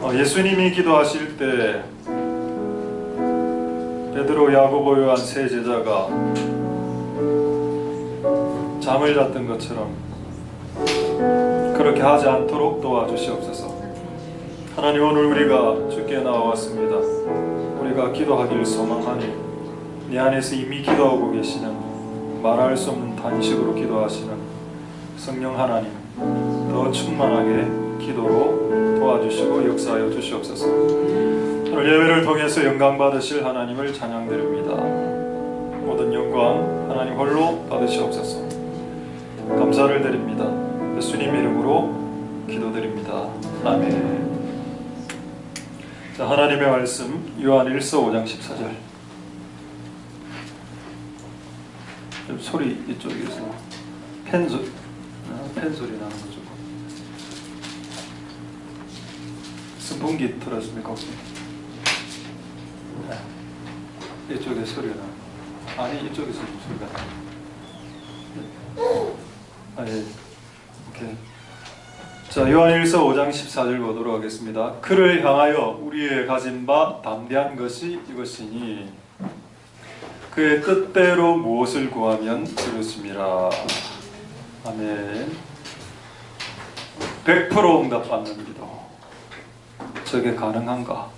예수님이 기도하실 때 베드로, 야고보, 요한 세 제자가 잠을 잤던 것처럼 그렇게 하지 않도록 도와주시옵소서. 하나님, 오늘 우리가 주께 나와왔습니다. 우리가 기도하기를 소망하니 네 안에서 이미 기도하고 계시는, 말할 수 없는 단식으로 기도하시는 성령 하나님, 더 충만하게 기도로 도와주시고 역사하여 주시옵소서. 오늘 예배를 통해서 영광 받으실 하나님을 찬양드립니다. 모든 영광 하나님 홀로 받으시옵소서. 감사를 드립니다. 예수님 이름으로 기도드립니다. 아멘. 자, 하나님의 말씀 요한일서 5장 14절. 좀 소리 이쪽에서 펜 소리 나는 거죠. 선풍기 틀었습니까? 혹시? 네. 이쪽에 소리가 나. 아니, 이쪽에서 소리가 나. 예. 오케이. 자, 요한일서 5장 14절 보도록 하겠습니다. 그를 향하여 우리의 가진 바 담대한 것이 이것이니 그의 뜻대로 무엇을 구하면 들으심이라. 아멘. 100% 응답받는 기도. 저게 가능한가?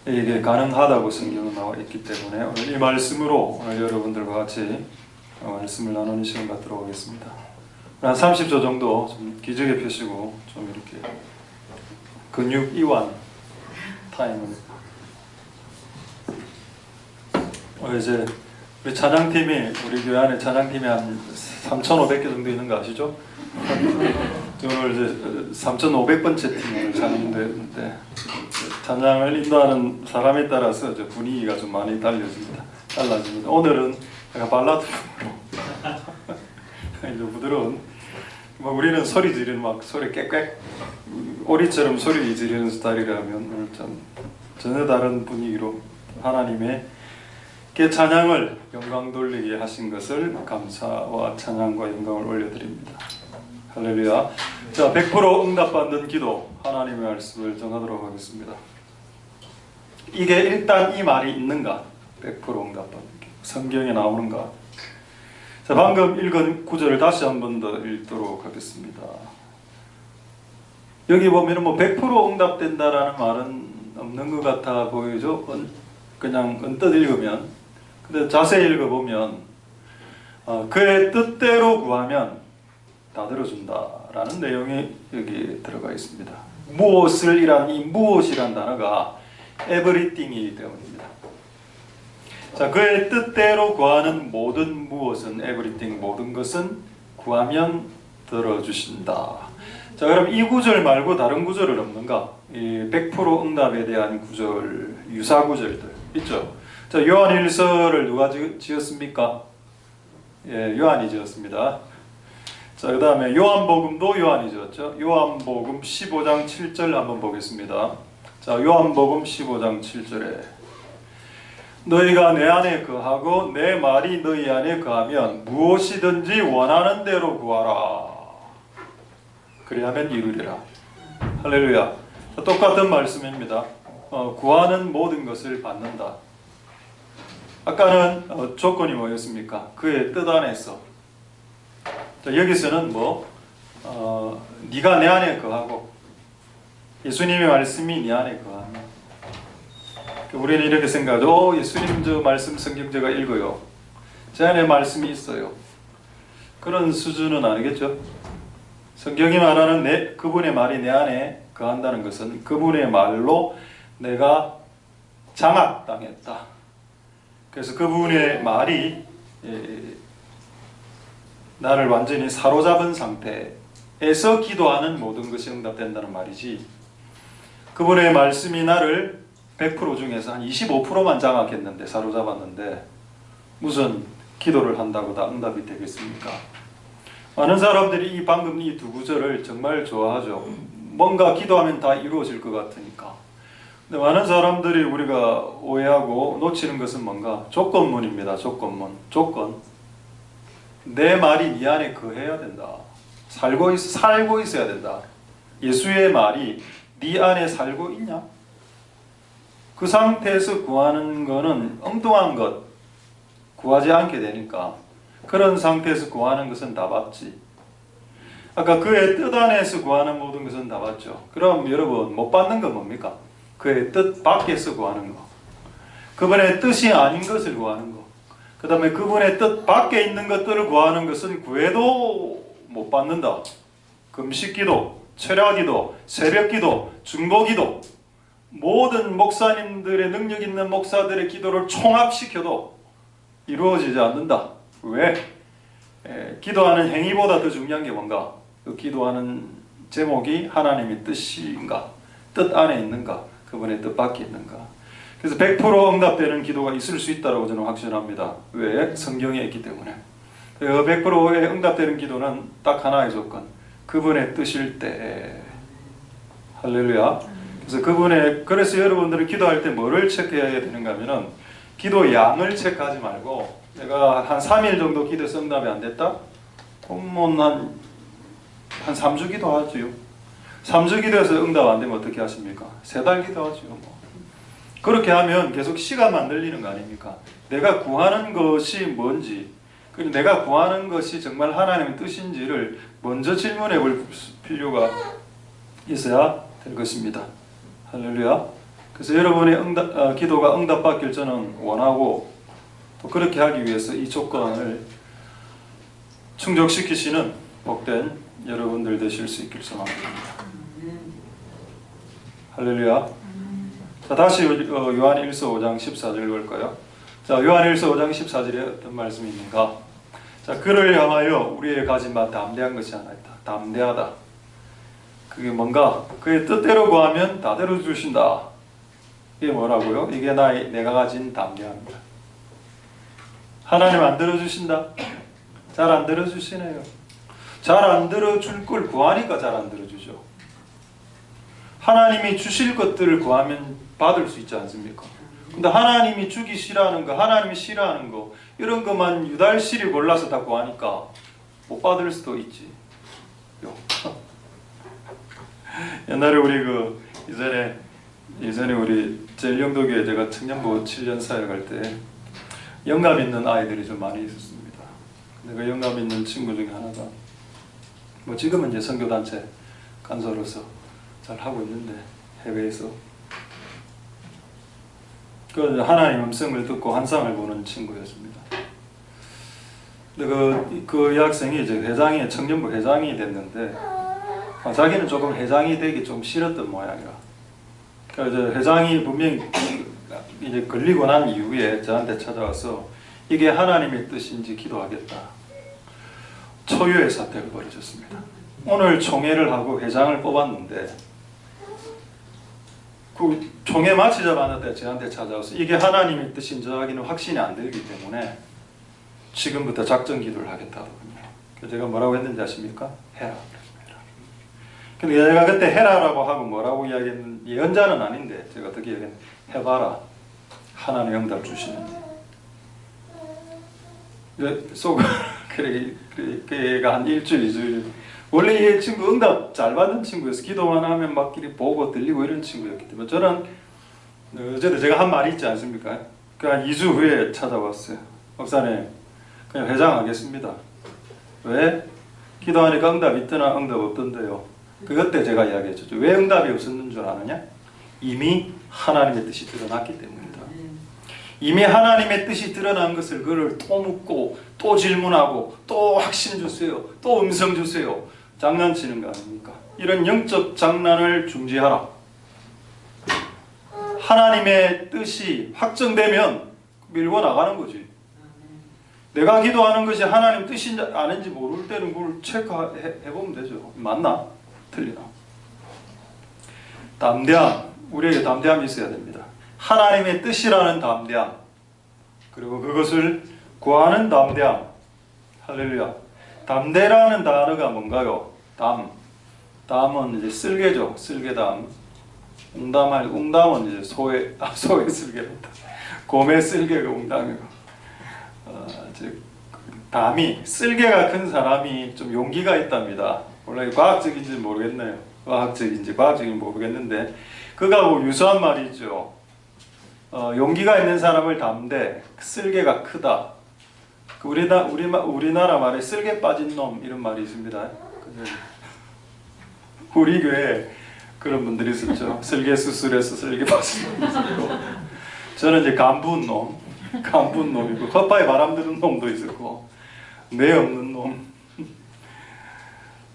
이게 가능하다고 성경은 나와 있기 때문에 오늘 이 말씀으로 오늘 여러분들과 같이 말씀을 나누는 시간 갖도록 하겠습니다. 한 30초 정도 좀 기저귀 펴시고 좀 이렇게 근육 이완 타임을. 이제 우리 찬양팀이, 우리 교회 안에 찬양팀이 한 3,500개 정도 있는 거 아시죠? 오늘 이제 3,500번째 팀을 찬양되는데 찬양을 인도하는 사람에 따라서 이제 분위기가 좀 많이 달라집니다. 오늘은 약간 발라드로 이제 부드러운, 우리는 소리 지르는 막 소리 깨끗 오리처럼 소리 지르는 스타일이라면 오늘 참 전혀 다른 분위기로 하나님의 찬양을 영광 돌리게 하신 것을 감사와 찬양과 영광을 올려드립니다. 할렐루야. 자, 100% 응답받는 기도, 하나님의 말씀을 전하도록 하겠습니다. 이게 일단 이 말이 있는가? 100% 응답받는 기도, 성경에 나오는가? 자, 방금 읽은 구절을 다시 한 번 더 읽도록 하겠습니다. 여기 보면 100% 응답된다라는 말은 없는 것 같아 보이죠? 그냥 언뜻 읽으면. 근데 자세히 읽어보면 그의 뜻대로 구하면 다 들어준다라는 내용이 여기 들어가 있습니다. 무엇을 이란 이 무엇이란 단어가 everything이기 때문입니다. 자, 그의 뜻대로 구하는 모든 무엇은 everything, 모든 것은 구하면 들어주신다. 자, 그럼 이 구절 말고 다른 구절은 없는가? 이 100% 응답에 대한 구절, 유사 구절들 있죠. 자, 요한일서를 누가 지었습니까? 예, 요한이 지었습니다. 자, 그 다음에 요한복음도 요한이 지었죠. 요한복음 15장 7절 한번 보겠습니다. 자, 요한복음 15장 7절에 너희가 내 안에 거하고 내 말이 너희 안에 거하면 무엇이든지 원하는 대로 구하라. 그리하면 이루리라. 할렐루야. 자, 똑같은 말씀입니다. 구하는 모든 것을 받는다. 아까는 조건이 뭐였습니까? 그의 뜻 안에서. 자, 여기서는 네가 내 안에 거하고 예수님의 말씀이 네 안에 거하면, 우리는 이렇게 생각하죠. 예수님 저 말씀 성경 제가 읽어요. 제 안에 말씀이 있어요. 그런 수준은 아니겠죠. 성경이 말하는 그분의 말이 내 안에 거한다는 것은 그분의 말로 내가 장악당했다. 그래서 그분의 말이 나를 완전히 사로잡은 상태에서 기도하는 모든 것이 응답된다는 말이지, 그분의 말씀이 나를 100% 중에서 한 25%만 장악했는데, 사로잡았는데 무슨 기도를 한다고 다 응답이 되겠습니까? 많은 사람들이 방금 이 두 구절을 정말 좋아하죠. 뭔가 기도하면 다 이루어질 것 같으니까. 근데 많은 사람들이 우리가 오해하고 놓치는 것은 뭔가? 조건문입니다. 조건. 내 말이 네 안에 거해야 된다. 살고 있어야 된다. 예수의 말이 네 안에 살고 있냐? 그 상태에서 구하는 거는 엉뚱한 것 구하지 않게 되니까 그런 상태에서 구하는 것은 다 받지. 아까 그의 뜻 안에서 구하는 모든 것은 다 받죠. 그럼 여러분 못 받는 건 뭡니까? 그의 뜻 밖에서 구하는 거. 그분의 뜻이 아닌 것을 구하는 거. 그 다음에 그분의 뜻 밖에 있는 것들을 구하는 것은 구해도 못 받는다. 금식기도, 철야기도, 새벽기도, 중보기도 모든 목사님들의 능력 있는 목사들의 기도를 총합시켜도 이루어지지 않는다. 왜? 기도하는 행위보다 더 중요한 게 뭔가? 그 기도하는 제목이 하나님의 뜻인가? 뜻 안에 있는가? 그분의 뜻 밖에 있는가? 그래서 100% 응답되는 기도가 있을 수 있다고 저는 확신합니다. 왜? 성경에 있기 때문에. 그 100%의 응답되는 기도는 딱 하나의 조건. 그분의 뜻일 때. 할렐루야. 그래서 여러분들이 기도할 때 뭐를 체크해야 되는가 하면은 기도 양을 체크하지 말고 내가 한 3일 정도 기도해서 응답이 안 됐다? 그러면 한 3주 기도하지요. 3주 기도해서 응답 안 되면 어떻게 하십니까? 3달 기도하지요. 뭐. 그렇게 하면 계속 시간 만들리는 거 아닙니까? 내가 구하는 것이 뭔지, 그리고 내가 구하는 것이 정말 하나님의 뜻인지를 먼저 질문해 볼 필요가 있어야 될 것입니다. 할렐루야. 그래서 여러분의 기도가 응답받길 저는 원하고 또 그렇게 하기 위해서 이 조건을 충족시키시는 복된 여러분들 되실 수 있길 소망합니다. 할렐루야. 자, 다시 요한일서 5장 14절 볼까요? 자, 요한일서 5장 14절에 어떤 말씀이 있는가? 자, 그를 향하여 우리의 가진 바 담대한 것이 하나 있다. 담대하다. 그게 뭔가? 그의 뜻대로 구하면 다 들어주신다. 이게 뭐라고요? 이게 내가 가진 담대함이다. 하나님 안 들어주신다? 잘 안 들어주시네요. 잘 안 들어줄 걸 구하니까 잘 안 들어주죠. 하나님이 주실 것들을 구하면 받을 수 있지 않습니까? 근데 하나님이 주기 싫어하는 거, 하나님이 싫어하는 거 이런 것만 유달실이 골라서 다 구하니까 못 받을 수도 있지. 옛날에 우리 예전에 우리 제일영도교회 제가 청년부 7년 사역할 때 영감 있는 아이들이 좀 많이 있었습니다. 근데 그 영감 있는 친구 중에 하나가 뭐 지금은 이제 선교단체 간사로서 잘 하고 있는데 해외에서 그 하나님 음성을 듣고 환상을 보는 친구였습니다. 근데 그 여학생이 이제 청년부 회장이 됐는데 자기는 조금 회장이 되기 좀 싫었던 모양이라. 그래서 회장이 분명히 이제 걸리고 난 이후에 저한테 찾아와서 이게 하나님의 뜻인지 기도하겠다. 초유의 사태가 벌어졌습니다. 오늘 총회를 하고 회장을 뽑았는데 그 총회 마치자마자 저한테 찾아와서 이게 하나님의 뜻인지 하기는 확신이 안 들기 때문에 지금부터 작전 기도를 하겠다더군요. 그래서 제가 뭐라고 했는지 아십니까? 해라. 근데 제가 그때 해라라고 하고 뭐라고 이야기했는지 예언자는 아닌데 제가 어떻게 이야기했는지 해봐라. 하나님 응답 주시는지. 그래 얘가 한 일주일, 2주일 원래 이 친구 응답 잘 받는 친구였어. 기도만 하면 막 이렇게 보고 들리고 이런 친구였기 때문에 저는 어제도 제가 한 말이 있지 않습니까? 그 한 2주 후에 찾아왔어요. 목사님 그냥 회장하겠습니다. 왜? 기도하니까 응답 있더나 응답 없던데요. 그때 제가 이야기했죠. 왜 응답이 없었는 줄 아느냐? 이미 하나님의 뜻이 드러났기 때문이다. 이미 하나님의 뜻이 드러난 것을 그를 또 묻고 또 질문하고 또 확신 주세요. 또 음성 주세요. 장난치는 거 아닙니까? 이런 영적 장난을 중지하라. 하나님의 뜻이 확정되면 밀고 나가는 거지. 내가 기도하는 것이 하나님 뜻인지 아닌지 모를 때는 그걸 체크해보면 되죠. 맞나? 틀리나? 담대함. 우리에게 담대함이 있어야 됩니다. 하나님의 뜻이라는 담대함. 그리고 그것을 구하는 담대함. 할렐루야. 담대라는 단어가 뭔가요? 담은 이제 쓸개죠. 쓸개담. 웅담은 이제 소의 쓸개입니다. 곰의 쓸개가 웅담이고. 담이 쓸개가 큰 사람이 좀 용기가 있답니다. 몰라요. 과학적인지 모르겠네요. 과학적인지 모르겠는데 그거하고 유사한 말이 있죠. 용기가 있는 사람을 담되 쓸개가 크다. 그 우리나라 말에 쓸개 빠진 놈 이런 말이 있습니다. 우리 교회에 그런 분들이 있었죠. 쓸개 수술해서 쓸개 빠진 놈이 있었고, 저는 이제 간부운 놈이고, 헛바에 바람 드는 놈도 있었고, 뇌 없는 놈.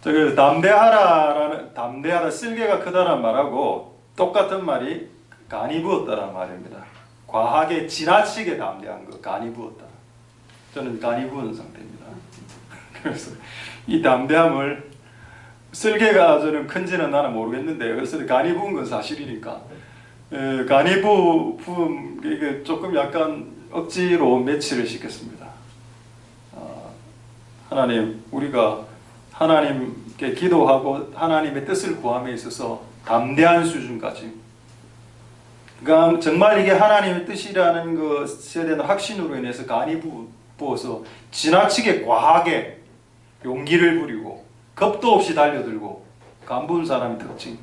저기 담대하다, 쓸개가 크다는 말하고 똑같은 말이 간이 부었다는 말입니다. 과하게 지나치게 담대한 거, 간이 부었다. 저는 간이 부은 상태입니다. 그래서 이 담대함을, 쓸개가 저는 큰지는 나는 모르겠는데, 그래서 간이 부은 건 사실이니까, 간이 부은 이게 조금 약간 억지로 매치를 시켰습니다. 하나님, 우리가 하나님께 기도하고 하나님의 뜻을 구함에 있어서 담대한 수준까지, 그러니까 정말 이게 하나님의 뜻이라는 것에 대한 확신으로 인해서 간이 부어서 지나치게 과하게 용기를 부리고 겁도 없이 달려들고 간 부은 사람의 특징.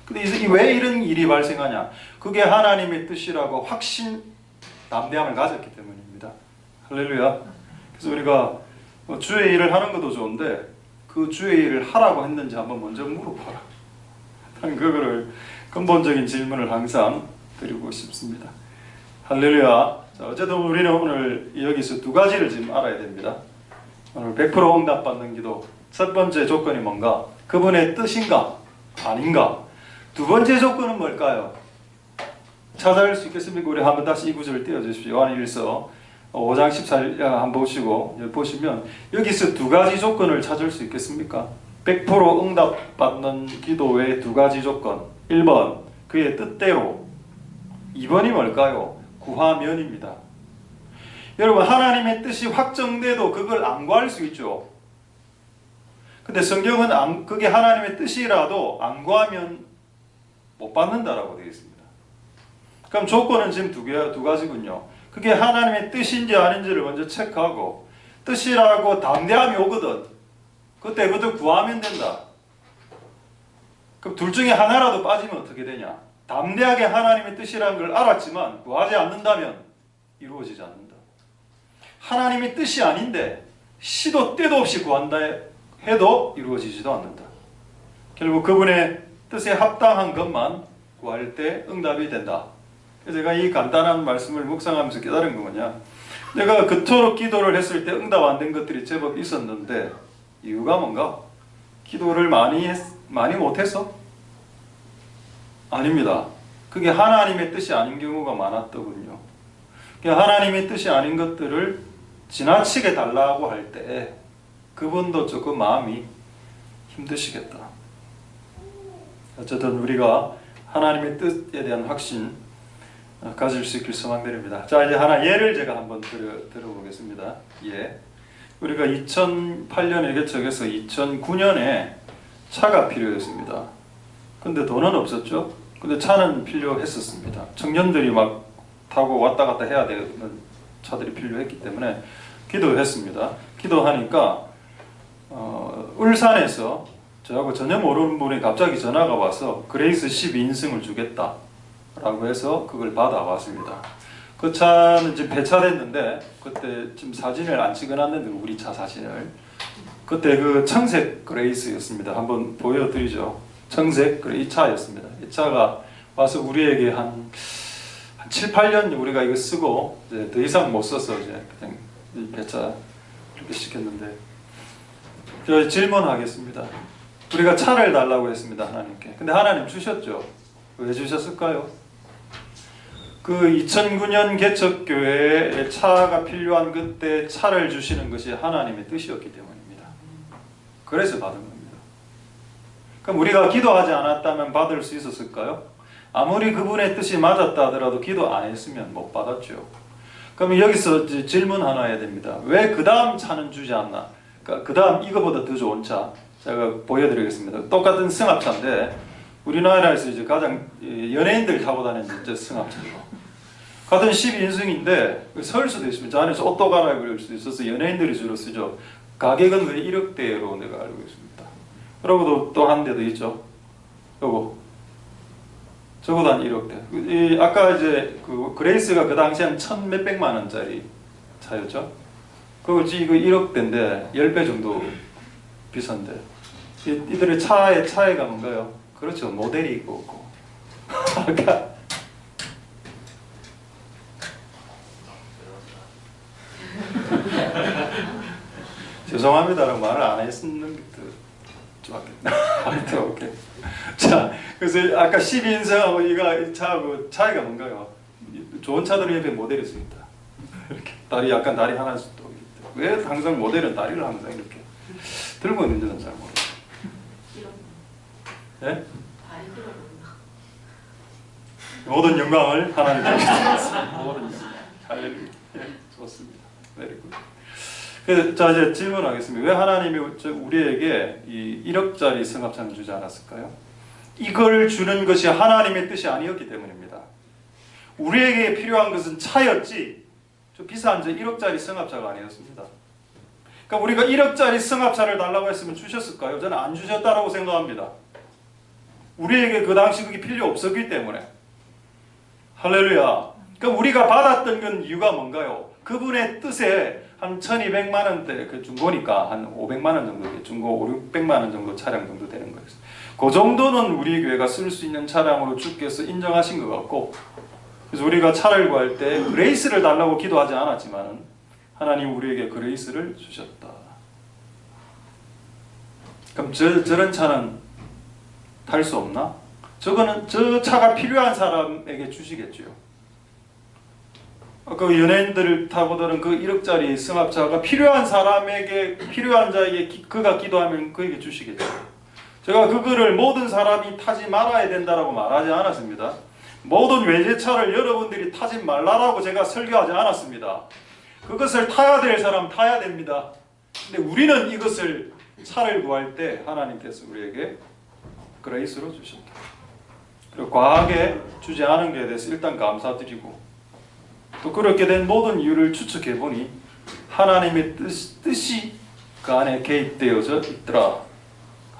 근데 왜 이런 일이 발생하냐? 그게 하나님의 뜻이라고 담대함을 가졌기 때문입니다. 할렐루야. 그래서 우리가 주의 일을 하는 것도 좋은데 그 주의 일을 하라고 했는지 한번 먼저 물어봐라. 그거를 근본적인 질문을 항상 드리고 싶습니다. 할렐루야. 자, 어쨌든 우리는 오늘 여기서 두 가지를 지금 알아야 됩니다. 오늘 100% 응답받는 기도. 첫 번째 조건이 뭔가? 그분의 뜻인가? 아닌가? 두 번째 조건은 뭘까요? 찾아낼 수 있겠습니까? 우리 한번 다시 이 구절을 띄워주십시오. 요한일서 5장 14절 한번 보시고, 여기 보시면 여기서 두 가지 조건을 찾을 수 있겠습니까? 100% 응답받는 기도의 두 가지 조건. 1번, 그의 뜻대로. 2번이 뭘까요? 구하면입니다. 여러분, 하나님의 뜻이 확정돼도 그걸 안 구할 수 있죠. 근데 성경은 그게 하나님의 뜻이라도 안 구하면 못 받는다라고 되어 있습니다. 그럼 조건은 지금 두 가지군요. 그게 하나님의 뜻인지 아닌지를 먼저 체크하고, 뜻이라고 담대함이 오거든. 그때부터 구하면 된다. 그럼 둘 중에 하나라도 빠지면 어떻게 되냐? 담대하게 하나님의 뜻이라는 걸 알았지만 구하지 않는다면 이루어지지 않는다. 하나님의 뜻이 아닌데 시도 때도 없이 구한다 해도 이루어지지도 않는다. 결국 그분의 뜻에 합당한 것만 구할 때 응답이 된다. 그래서 제가 이 간단한 말씀을 묵상하면서 깨달은 거 뭐냐, 내가 그토록 기도를 했을 때 응답 안 된 것들이 제법 있었는데 이유가 뭔가? 기도를 많이 못해서? 아닙니다. 그게 하나님의 뜻이 아닌 경우가 많았더군요. 하나님의 뜻이 아닌 것들을 지나치게 달라고 할 때 그분도 조금 마음이 힘드시겠다. 어쨌든 우리가 하나님의 뜻에 대한 확신 가질 수 있길 소망드립니다. 자, 이제 하나 예를 제가 한번 들어보겠습니다. 예. 우리가 2008년에 개척해서 2009년에 차가 필요했습니다. 근데 돈은 없었죠. 근데 차는 필요했었습니다. 청년들이 막 타고 왔다 갔다 해야 되는 차들이 필요했기 때문에 기도했습니다. 기도하니까 울산에서 저하고 전혀 모르는 분이 갑자기 전화가 와서 그레이스 12인승을 주겠다 라고 해서 그걸 받아왔습니다. 그 차는 지금 폐차됐는데, 그때 지금 사진을 안 찍어놨는데, 우리 차 사진을, 그때 그 청색 그레이스였습니다. 한번 보여드리죠. 청색 이 차였습니다. 이 차가 와서 우리에게 한 7, 8년 우리가 이거 쓰고 이제 더 이상 못 써서 이제 그냥 폐차 이렇게 시켰는데, 저 질문하겠습니다. 우리가 차를 달라고 했습니다, 하나님께. 근데 하나님 주셨죠. 왜 주셨을까요? 그 2009년 개척교회에 차가 필요한 그때 차를 주시는 것이 하나님의 뜻이었기 때문입니다. 그래서 받은 겁니다. 그럼 우리가 기도하지 않았다면 받을 수 있었을까요? 아무리 그분의 뜻이 맞았다 하더라도 기도 안 했으면 못 받았죠. 그럼 여기서 질문 하나 해야 됩니다. 왜 그 다음 차는 주지 않나? 그 다음 이거보다 더 좋은 차 제가 보여드리겠습니다. 똑같은 승합차인데 우리나라에서 이제 가장 연예인들 타고 다니는 승합차죠. 같은 12인승인데 설 수도 있습니다. 저 안에서 옷도 갈아입을 수도 있어서 연예인들이 주로 쓰죠. 가격은 1억대로 내가 알고 있습니다. 그러고도 또 한 대도 있죠. 요거 적어도 한 1억대. 아까 이제 그 그레이스가 그 당시에 한 1,000 몇백만 원짜리 차였죠. 그거 지금 1억대인데 10배 정도 비싼데 이들의 차의 차이가 뭔가요? 그렇죠. 모델이 있고 없고. 아까 죄송합니다라고 말을 안 했는 게 더 좋았겠네. 아무튼 오케이. 자, 그래서 아까 12인승하고 이거 차하고 차이가 뭔가요? 좋은 차들은 옆에 모델이 써 있다. 이렇게 다리 약간 다리 하나씩 또 있다. 왜 항상 모델은 다리를 항상 이렇게 들고 있는지는 잘 모르겠어요. 예? 모든 영광을 하나님께 드리겠습니다. 모든 영광. 할렐루야. 예, 좋습니다. 내리고. 자, 이제 질문하겠습니다. 왜 하나님이 우리에게 이 1억짜리 성합창을 주지 않았을까요? 이걸 주는 것이 하나님의 뜻이 아니었기 때문입니다. 우리에게 필요한 것은 차였지 좀 비싼 1억짜리 성합차가 아니었습니다. 그러니까 우리가 1억짜리 성합차를 달라고 했으면 주셨을까요? 저는 안 주셨다라고 생각합니다. 우리에게 그 당시 그게 필요 없었기 때문에. 할렐루야. 그러니까 우리가 받았던 건 이유가 뭔가요? 그분의 뜻에 한 1,200만 원대 그 중고니까 한 500만 원 정도, 중고 5, 600만 원 정도 차량 정도 되는 거예요. 그 정도는 우리 교회가 쓸 수 있는 차량으로 주께서 인정하신 것 같고, 그래서 우리가 차를 구할 때 그레이스를 달라고 기도하지 않았지만 하나님 우리에게 그레이스를 주셨다. 그럼 저런 차는 탈 수 없나? 저거는 저 차가 필요한 사람에게 주시겠죠. 그 연예인들을 타고드는 그 1억짜리 승합차가 필요한 사람에게, 필요한 자에게 그가 기도하면 그에게 주시겠죠. 제가 그거를 모든 사람이 타지 말아야 된다라고 말하지 않았습니다. 모든 외제차를 여러분들이 타지 말라라고 제가 설교하지 않았습니다. 그것을 타야 될 사람 타야 됩니다. 근데 우리는 이것을 차를 구할 때 하나님께서 우리에게 그레이스로 주셨다. 그리고 과하게 주지 않은 것에 대해서 일단 감사드리고, 또 그렇게 된 모든 이유를 추측해 보니 하나님의 뜻이 그 안에 개입되어져 있더라.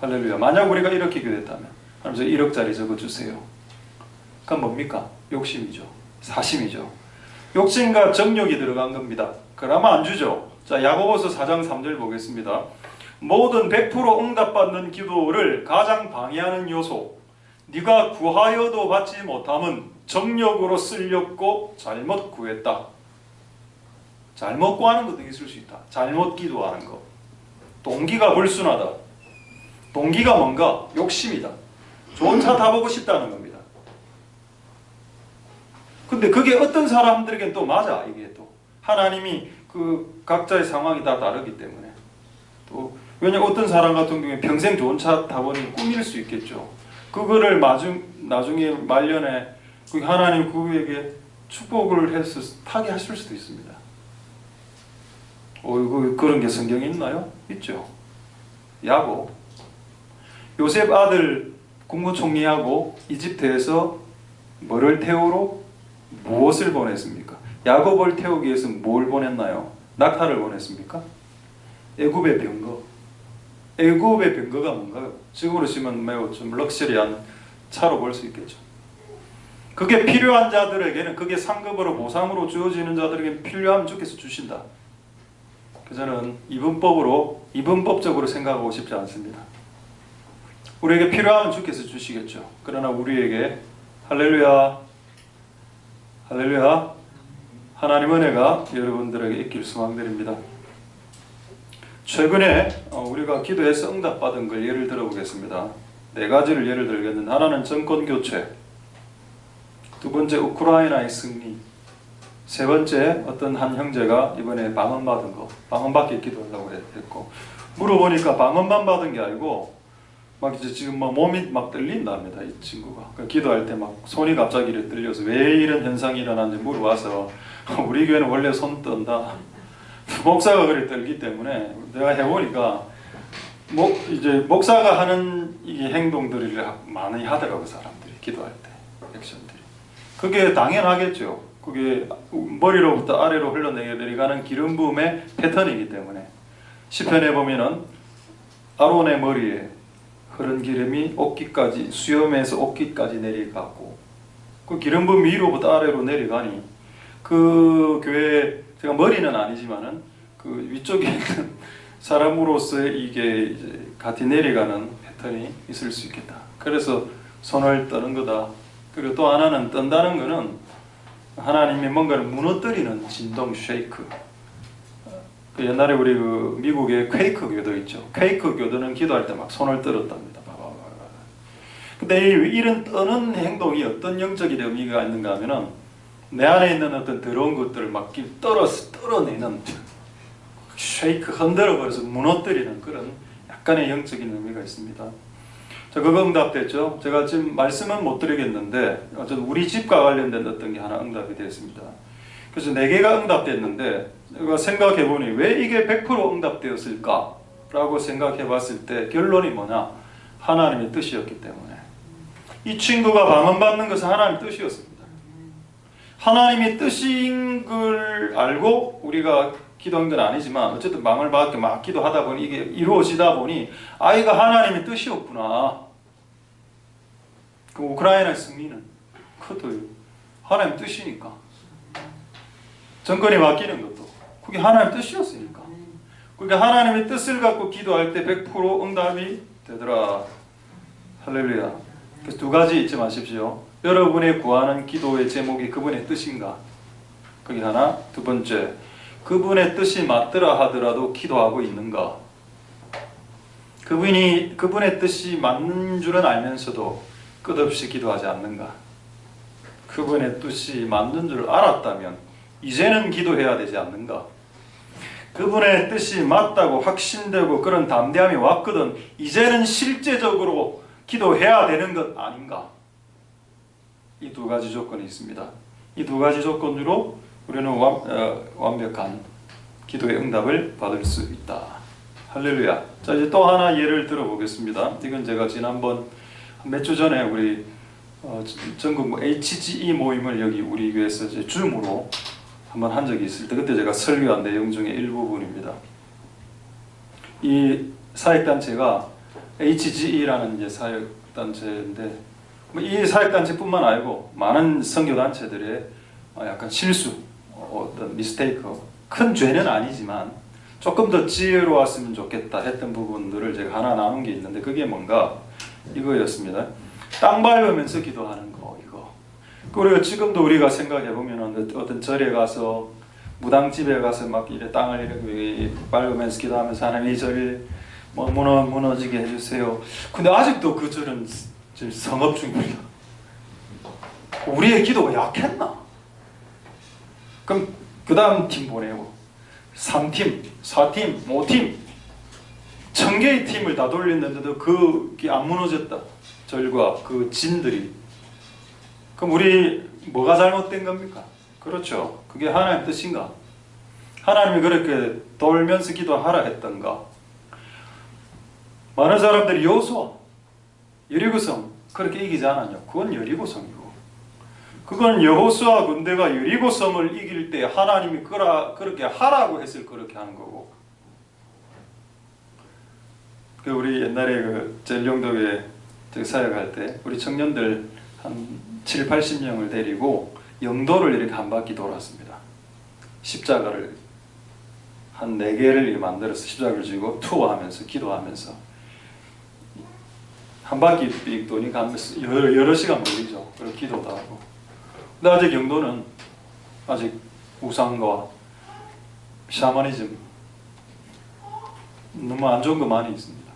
할렐루야. 만약 우리가 이렇게 기도했다면 하나님 저 1억짜리 저거 주세요. 그건 뭡니까? 욕심이죠. 사심이죠. 욕심과 정욕이 들어간 겁니다. 그러면 안 주죠. 자, 야고보서 4장 3절 보겠습니다. 모든 100% 응답받는 기도를 가장 방해하는 요소, 네가 구하여도 받지 못함은 정욕으로 쓸렸고 잘못 구했다. 잘못 구하는 것도 있을 수 있다. 잘못 기도하는 것. 동기가 불순하다. 동기가 뭔가? 욕심이다. 좋은 차 타보고 싶다는 겁니다. 근데 그게 어떤 사람들에겐 또 맞아. 이게 또 하나님이 그 각자의 상황이 다 다르기 때문에. 또 왜냐면 어떤 사람 같은 경우에 평생 좋은 차 타보니 꿈일 수 있겠죠. 그거를 나중에 말년에 하나님 그에게 축복을 해서 타게 하실 수도 있습니다. 그런 게 성경에 있나요? 있죠. 야곱, 요셉 아들 국무총리하고 이집트에서 뭐를 태우러 무엇을 보냈습니까? 야곱을 태우기 위해서 뭘 보냈나요? 낙타를 보냈습니까? 애굽의 병거. 애굽의 병거가 뭔가요? 지금으로 치면 매우 좀 럭셔리한 차로 볼 수 있겠죠. 그게 필요한 자들에게는, 그게 상급으로 보상으로 주어지는 자들에게 필요하면 주께서 주신다. 저는 이분법적으로 생각하고 싶지 않습니다. 우리에게 필요하면 주께서 주시겠죠. 그러나 우리에게 할렐루야, 할렐루야, 하나님 은혜가 여러분들에게 있길 소망드립니다. 최근에 우리가 기도해서 응답받은 걸 예를 들어보겠습니다. 4가지를 예를 들겠는데, 하나는 정권교체, 두 번째 우크라이나의 승리, 세 번째 어떤 한 형제가 이번에 방언받은 거, 방언받기 기도하려고 했고, 물어보니까 방언만 받은 게 아니고 막 이제 지금 막 몸이 막 떨린답니다. 이 친구가 기도할 때 막 손이 갑자기 이렇게 떨려서 왜 이런 현상이 일어나는지 물어봐서 우리 교회는 원래 손 떤다. 목사가 그래 떨기 때문에 내가 해보니까 이제 목사가 하는 이 행동들을 많이 하더라고, 사람들이 기도할 때 액션들이. 그게 당연하겠죠. 그게 머리로부터 아래로 흘러내려가는 기름 부음의 패턴이기 때문에 시편에 보면은 아론의 머리에 흐른 기름이 옥기까지 수염에서 옥기까지 내려가고 그 기름 부음이 위로부터 아래로 내려가니 그 교회 제가 머리는 아니지만은 그 위쪽에 있는 사람으로서의 이게 이제 같이 내려가는 패턴이 있을 수 있겠다. 그래서 손을 떠는 거다. 그리고 또 하나는 떤다는 거는 하나님이 뭔가를 무너뜨리는 진동 쉐이크. 그 옛날에 우리 그 미국의 퀘이크 교도 있죠. 퀘이크 교도는 기도할 때 막 손을 떨었답니다. 근데 이런 떠는 행동이 어떤 영적인 의미가 있는가 하면은 내 안에 있는 어떤 더러운 것들을 막 떨어내는 쉐이크, 흔들어버려서 무너뜨리는 그런 약간의 영적인 의미가 있습니다. 자, 그거 응답됐죠? 제가 지금 말씀은 못 드리겠는데 어쨌든 우리 집과 관련된 어떤 게 하나 응답이 됐습니다. 그래서 4개가 응답됐는데 제가 생각해보니 왜 이게 100% 응답되었을까? 라고 생각해봤을 때 결론이 뭐냐? 하나님의 뜻이었기 때문에. 이 친구가 방언받는 것은 하나님의 뜻이었습니다. 하나님의 뜻인 걸 알고 우리가 기도한 건 아니지만 어쨌든 방언을 받게 막 기도하다 보니 이게 이루어지다 보니 아이가 하나님의 뜻이었구나. 그 우크라이나의 승리는 그것도 하나님의 뜻이니까. 정권이 바뀌는 것도 그게 하나님의 뜻이었으니까. 그러니까 하나님의 뜻을 갖고 기도할 때 100% 응답이 되더라. 할렐루야. 그래서 2가지 잊지 마십시오. 여러분의 구하는 기도의 제목이 그분의 뜻인가? 그게 하나. 2번째, 그분의 뜻이 맞더라 하더라도 기도하고 있는가? 그분의 뜻이 맞는 줄은 알면서도 끝없이 기도하지 않는가? 그분의 뜻이 맞는 줄 알았다면 이제는 기도해야 되지 않는가? 그분의 뜻이 맞다고 확신되고 그런 담대함이 왔거든 이제는 실제적으로 기도해야 되는 것 아닌가? 이 2가지 조건이 있습니다. 이 2가지 조건으로 우리는 완벽한 기도의 응답을 받을 수 있다. 할렐루야. 자, 이제 또 하나 예를 들어보겠습니다. 이건 제가 지난번 몇 주 전에 우리 전국 HGE 모임을 여기 우리 교회에서 이제 줌으로 한번 한 적이 있을 때 그때 제가 설교한 내용 중에 일부분입니다. 이 사역단체가 HGE라는 이제 사역단체인데 이 사역단체뿐만 아니고 많은 선교단체들의 약간 실수, 어떤 미스테이크, 큰 죄는 아니지만 조금 더 지혜로웠으면 좋겠다 했던 부분들을 제가 하나 나눈 게 있는데 그게 뭔가 이거였습니다. 땅 밟으면서 기도하는 거 이거. 그리고 지금도 우리가 생각해 보면 어떤 절에 가서 무당집에 가서 막 이래 땅을 이렇게 밟으면서 기도하면서 하나님 이 절을 뭐 무너지게 해주세요. 근데 아직도 그 절은 지금 성업 중입니다. 우리의 기도가 약했나? 그럼 그 다음 팀 보내고 3팀, 4팀, 5팀 1000개의 팀을 다 돌렸는데도 그게 안 무너졌다. 절과 그 진들이. 그럼 우리 뭐가 잘못된 겁니까? 그렇죠. 그게 하나님의 뜻인가? 하나님이 그렇게 돌면서 기도하라 했던가? 많은 사람들이 여호수아, 여리고성 그렇게 이기지 않았냐? 그건 여리고성이고 그건 여호수아 군대가 여리고성을 이길 때 하나님이 그렇게 하라고 했을 그렇게 하는 거고. 그 우리 옛날에 그 전령도에 사역할 때 우리 청년들 한 7, 80명을 데리고 영도를 이렇게 한 바퀴 돌았습니다. 십자가를 한 4개를 만들어서 십자가를 쥐고 투어하면서 기도하면서 한 바퀴 삑 도니까 여러 시간 걸리죠. 그리고 기도도 하고. 근데 아직 영도는 아직 우상과 샤머니즘 너무 안 좋은 거 많이 있습니다.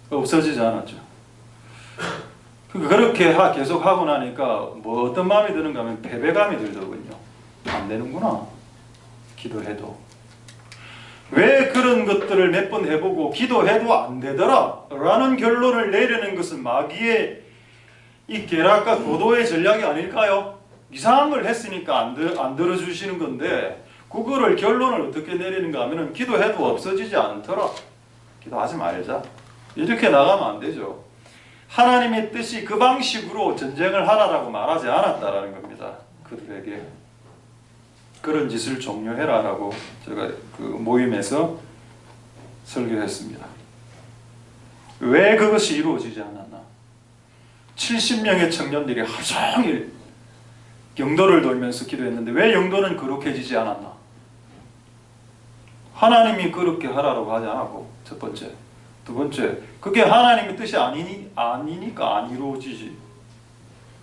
없어지지 않았죠. 그렇게 계속 하고 나니까 뭐 어떤 마음이 드는가 하면 패배감이 들더군요. 안 되는구나. 기도해도. 왜 그런 것들을 몇 번 해보고 기도해도 안 되더라 라는 결론을 내리는 것은 마귀의 이 계략과 고도의 전략이 아닐까요? 이상한 걸 했으니까 안 들어주시는 건데 그거를 결론을 어떻게 내리는가 하면 기도해도 없어지지 않더라. 기도하지 말자. 이렇게 나가면 안 되죠. 하나님의 뜻이 그 방식으로 전쟁을 하라라고 말하지 않았다라는 겁니다. 그들에게. 그런 짓을 종료해라라고 제가 그 모임에서 설교했습니다. 왜 그것이 이루어지지 않았나? 70명의 청년들이 하루 종일 영도를 돌면서 기도했는데 왜 영도는 거룩해지지 않았나? 하나님이 그렇게 하라고 하지 않았고, 첫 번째. 두 번째, 그게 하나님의 뜻이 아니니까 안 이루어지지.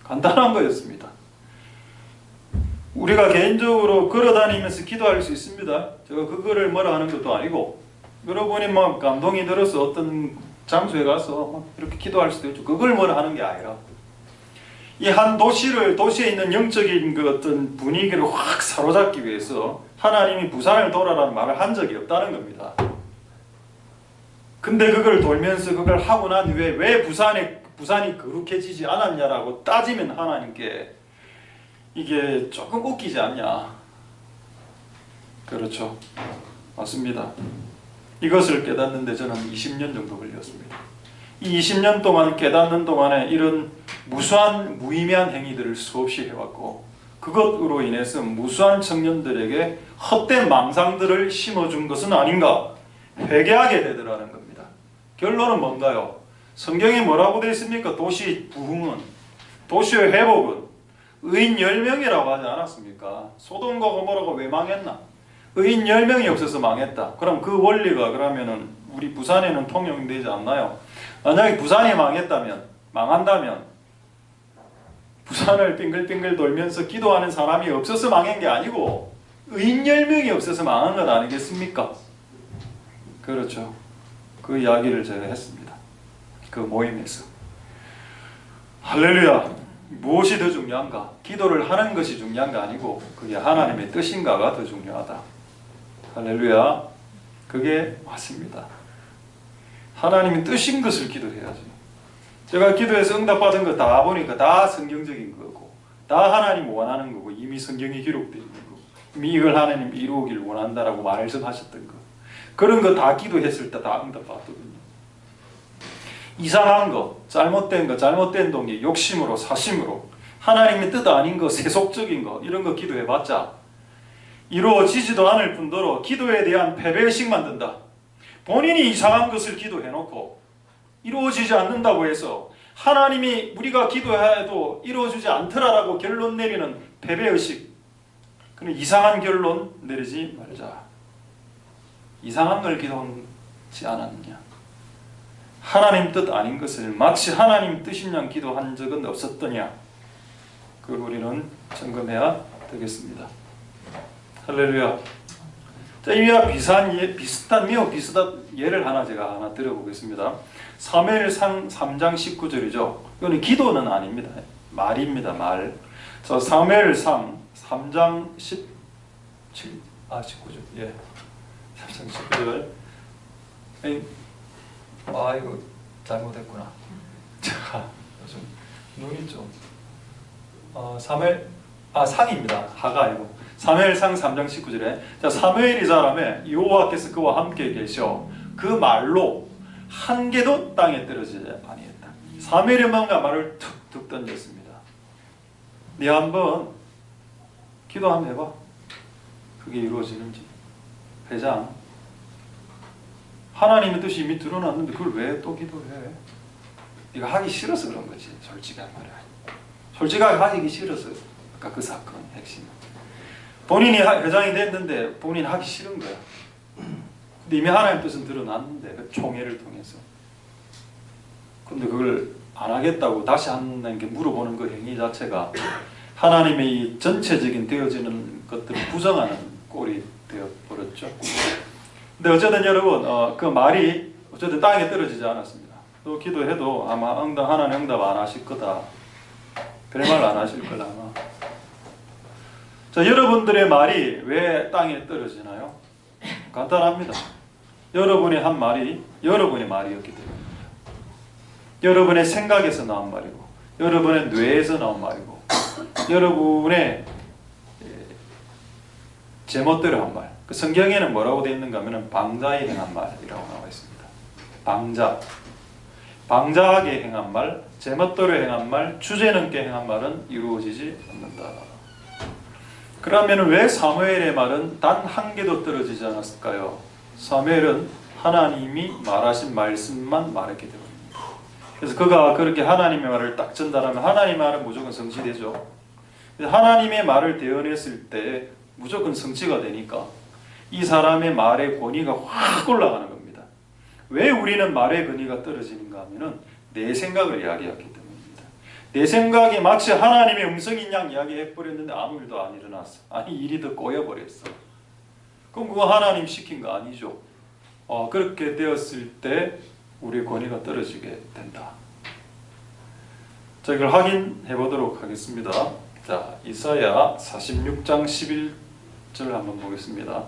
간단한 거였습니다. 우리가 개인적으로 걸어다니면서 기도할 수 있습니다. 제가 그거를 뭐라 하는 것도 아니고, 여러분이 막 감동이 들어서 어떤 장소에 가서 막 이렇게 기도할 수도 있죠. 그걸 뭐라 하는 게 아니라, 이 한 도시에 있는 영적인 그 어떤 분위기를 확 사로잡기 위해서 하나님이 부산을 돌아라는 말을 한 적이 없다는 겁니다. 근데 그걸 돌면서 그걸 하고 난 후에 왜 부산이 거룩해지지 않았냐라고 따지면 하나님께 이게 조금 웃기지 않냐. 그렇죠. 맞습니다. 이것을 깨닫는데 저는 20년 정도 걸렸습니다. 이 20년 동안 깨닫는 동안에 이런 무수한 무의미한 행위들을 수없이 해왔고, 그것으로 인해서 무수한 청년들에게 헛된 망상들을 심어준 것은 아닌가 회개하게 되더라는 겁니다. 결론은 뭔가요? 성경에 뭐라고 되어 있습니까? 도시 부흥은, 도시의 회복은 의인 10명이라고 하지 않았습니까? 소돔과 고모라가 왜 망했나? 의인 10명이 없어서 망했다. 그럼 그 원리가 그러면은 우리 부산에는 통용되지 않나요? 만약에 부산이 망한다면 부산을 빙글빙글 돌면서 기도하는 사람이 없어서 망한 게 아니고 의인 10명이 없어서 망한 것 아니겠습니까? 그렇죠. 그 이야기를 제가 했습니다. 그 모임에서. 할렐루야. 무엇이 더 중요한가? 기도를 하는 것이 중요한 게 아니고 그게 하나님의 뜻인가가 더 중요하다. 할렐루야. 그게 맞습니다. 하나님의 뜻인 것을 기도해야지. 제가 기도해서 응답받은 거 다 보니까 다 성경적인 거고, 다 하나님 원하는 거고, 이미 성경에 기록되어 있는 거고, 이미 이걸 하나님 이루기를 원한다라고 말씀하셨던 거, 그런 거 다 기도했을 때 다 응답받거든요. 이상한 거, 잘못된 동기, 욕심으로, 사심으로, 하나님의 뜻 아닌 거, 세속적인 거, 이런 거 기도해봤자 이루어지지도 않을 뿐더러 기도에 대한 패배의식만 든다. 본인이 이상한 것을 기도해놓고 이루어지지 않는다고 해서 하나님이 우리가 기도해도 이루어지지 않더라라고 결론 내리는 패배의식, 그런 이상한 결론 내리지 말자. 이상한 걸 기도하지 않았느냐? 하나님 뜻 아닌 것을 마치 하나님 뜻인 양 기도한 적은 없었더냐? 그걸 우리는 점검해야 되겠습니다. 할렐루야. 자, 이와 매우 비슷한 예를 제가 들어보겠습니다. 사무엘상 3장 19절이죠. 이거는 기도는 아닙니다. 말입니다. 말. 자, 사무엘상 3장 19절. 예. 3장 19절. 이거 잘못했구나. 제가 요즘 눈이 좀 상입니다. 하가 아니고. 사무엘상 3장 19절에 자, 사무엘이 자라매 여호와께서 그와 함께 계셔 그 말로 한 개도 땅에 떨어지지 아니했다. 사무엘이 뭔가 말을 툭툭 던졌습니다. 네 한번 기도 한번 해봐. 그게 이루어지는지. 회장, 하나님의 뜻이 이미 드러났는데 그걸 왜 또 기도해? 네가 하기 싫어서 그런 거지. 솔직하게 말해. 솔직하게 하기 싫어서. 아까 그 사건 핵심. 본인이 회장이 됐는데 본인이 하기 싫은 거야. 근데 이미 하나님의 뜻은 드러났는데 그 총회를 통해서. 근데 그걸 안 하겠다고 다시 하는 게 물어보는 그 행위 자체가 하나님의 이 전체적인 되어지는 것들을 부정하는 꼴이 되어버렸죠. 근데 어쨌든 여러분 그 말이 어쨌든 땅에 떨어지지 않았습니다. 또 기도해도 아마 하나님 응답 안 하실 거다. 그런 말 안 하실 거다 아마. 자, 여러분들의 말이 왜 땅에 떨어지나요? 간단합니다. 여러분이 한 말이 여러분의 말이었기 때문에. 여러분의 생각에서 나온 말이고, 여러분의 뇌에서 나온 말이고, 여러분의 제멋대로 한 말. 그 성경에는 뭐라고 되어 있는가 하면 방자히 행한 말이라고 나와 있습니다. 방자하게 행한 말, 제멋대로 행한 말, 주제넘게 행한 말은 이루어지지 않는다. 그러면 왜 사무엘의 말은 단 한 개도 떨어지지 않았을까요? 사무엘은 하나님이 말하신 말씀만 말했기 때문입니다. 그래서 그가 그렇게 하나님의 말을 딱 전달하면 하나님의 말은 무조건 성취되죠. 하나님의 말을 대언했을 때 무조건 성취가 되니까 이 사람의 말의 권위가 확 올라가는 겁니다. 왜 우리는 말의 권위가 떨어지는가 하면은 내 생각을 이야기하기 때문입니다. 내 생각이 마치 하나님의 음성인 양 이야기해버렸는데 아무 일도 안 일어났어. 아니 일이 더 꼬여버렸어. 그럼 그거 하나님 시킨 거 아니죠. 그렇게 되었을 때 우리의 권위가 떨어지게 된다. 자, 이걸 확인해 보도록 하겠습니다. 자, 이사야 46장 11절 한번 보겠습니다.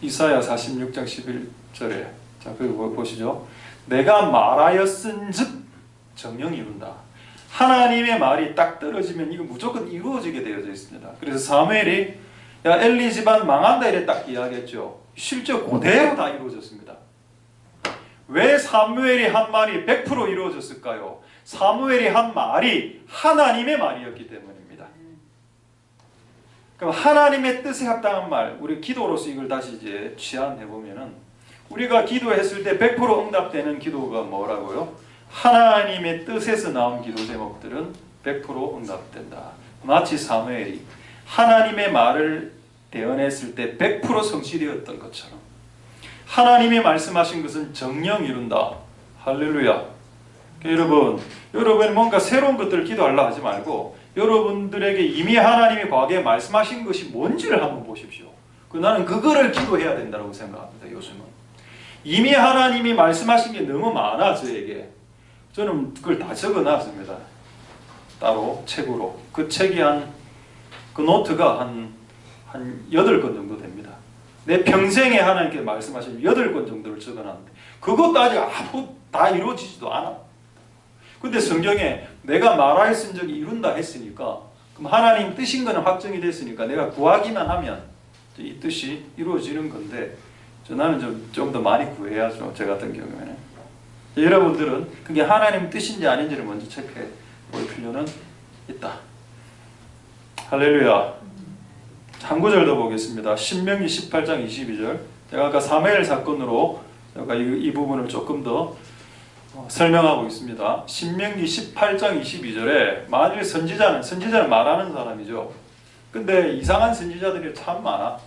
이사야 46장 11절에 자, 그거 보시죠. 내가 말하였은즉 정령이 이룬다. 하나님의 말이 딱 떨어지면 이거 무조건 이루어지게 되어져 있습니다. 그래서 사무엘이 야 엘리 집안 망한다 이래 딱 이야기했죠. 실제 그대로 다 이루어졌습니다. 왜 사무엘이 한 말이 100% 이루어졌을까요? 사무엘이 한 말이 하나님의 말이었기 때문입니다. 그럼 하나님의 뜻에 합당한 말, 우리 기도로서 이걸 다시 이제 취한해 보면은 우리가 기도했을 때 100% 응답되는 기도가 뭐라고요? 하나님의 뜻에서 나온 기도 제목들은 100% 응답된다. 마치 사무엘이 하나님의 말을 대언했을 때 100% 성취되었던 것처럼 하나님이 말씀하신 것은 정령 이룬다. 할렐루야. 여러분, 여러분 뭔가 새로운 것들을 기도하려 하지 말고 여러분들에게 이미 하나님이 과거에 말씀하신 것이 뭔지를 한번 보십시오. 나는 그거를 기도해야 된다고 생각합니다. 요즘은 이미 하나님이 말씀하신 게 너무 많아 저에게. 저는 그걸 다 적어놨습니다. 따로 책으로. 그 책이 그 노트가 한 8권 정도 됩니다. 내 평생에 하나님께 말씀하신 8권 정도를 적어놨는데 그것도 아직 아무 다 이루어지지도 않아. 근데 성경에 내가 말하였은 적이 이룬다 했으니까 그럼 하나님 뜻인 거는 확정이 됐으니까 내가 구하기만 하면 이 뜻이 이루어지는 건데 나는 좀 더 많이 구해야죠. 저 같은 경우에는. 여러분들은 그게 하나님 뜻인지 아닌지를 먼저 체크해 볼 필요는 있다. 할렐루야. 한 구절 더 보겠습니다. 신명기 18장 22절. 제가 아까 사무엘 사건으로 제가 이 부분을 조금 더 설명하고 있습니다. 신명기 18장 22절에 만일 선지자는 말하는 사람이죠. 근데 이상한 선지자들이 참 많아.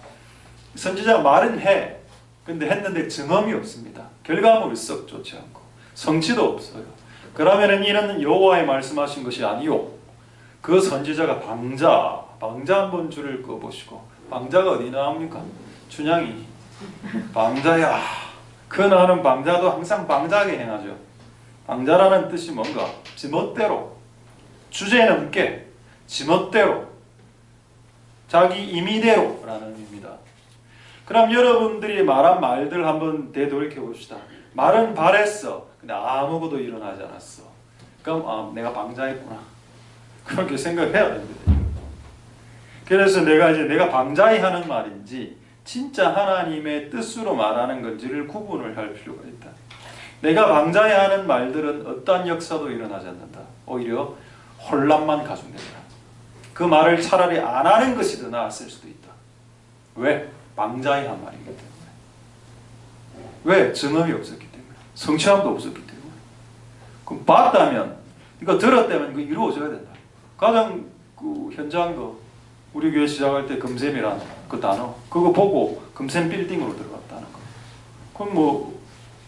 선지자가 말은 해. 근데 했는데 증언이 없습니다. 결과물이 썩 좋지 않고 성취도 없어요. 그러면은 이는 여호와의 말씀하신 것이 아니요. 그 선지자가 방자 한번 줄을 꺼보시고 방자가 어디 나옵니까? 춘향이 방자야. 그 나는 방자도 항상 방자하게 행하죠. 방자라는 뜻이 뭔가 지멋대로 주제 넘게 지멋대로 자기 임의대로라는 의미입니다. 그럼 여러분들이 말한 말들 한번 되돌이켜 봅시다. 말은 바랬어. 근데 아무것도 일어나지 않았어. 그럼 내가 방자했구나. 그렇게 생각해야 됩니다. 그래서 내가 방자히 하는 말인지 진짜 하나님의 뜻으로 말하는 건지를 구분을 할 필요가 있다. 내가 방자히 하는 말들은 어떠한 역사도 일어나지 않는다. 오히려 혼란만 가중된다. 그 말을 차라리 안 하는 것이 더 나았을 수도 있다. 왜? 방자히 한 말이기 때문에. 왜? 증언이 없었기 때문에. 성취함도 없었기 때문에. 그럼 봤다면, 이거 들었다면 그 이루어져야 된다. 가장 현저한 거, 우리 교회 시작할 때 금샘이라는 그 단어, 그거 보고 금샘 빌딩으로 들어갔다는 거. 그럼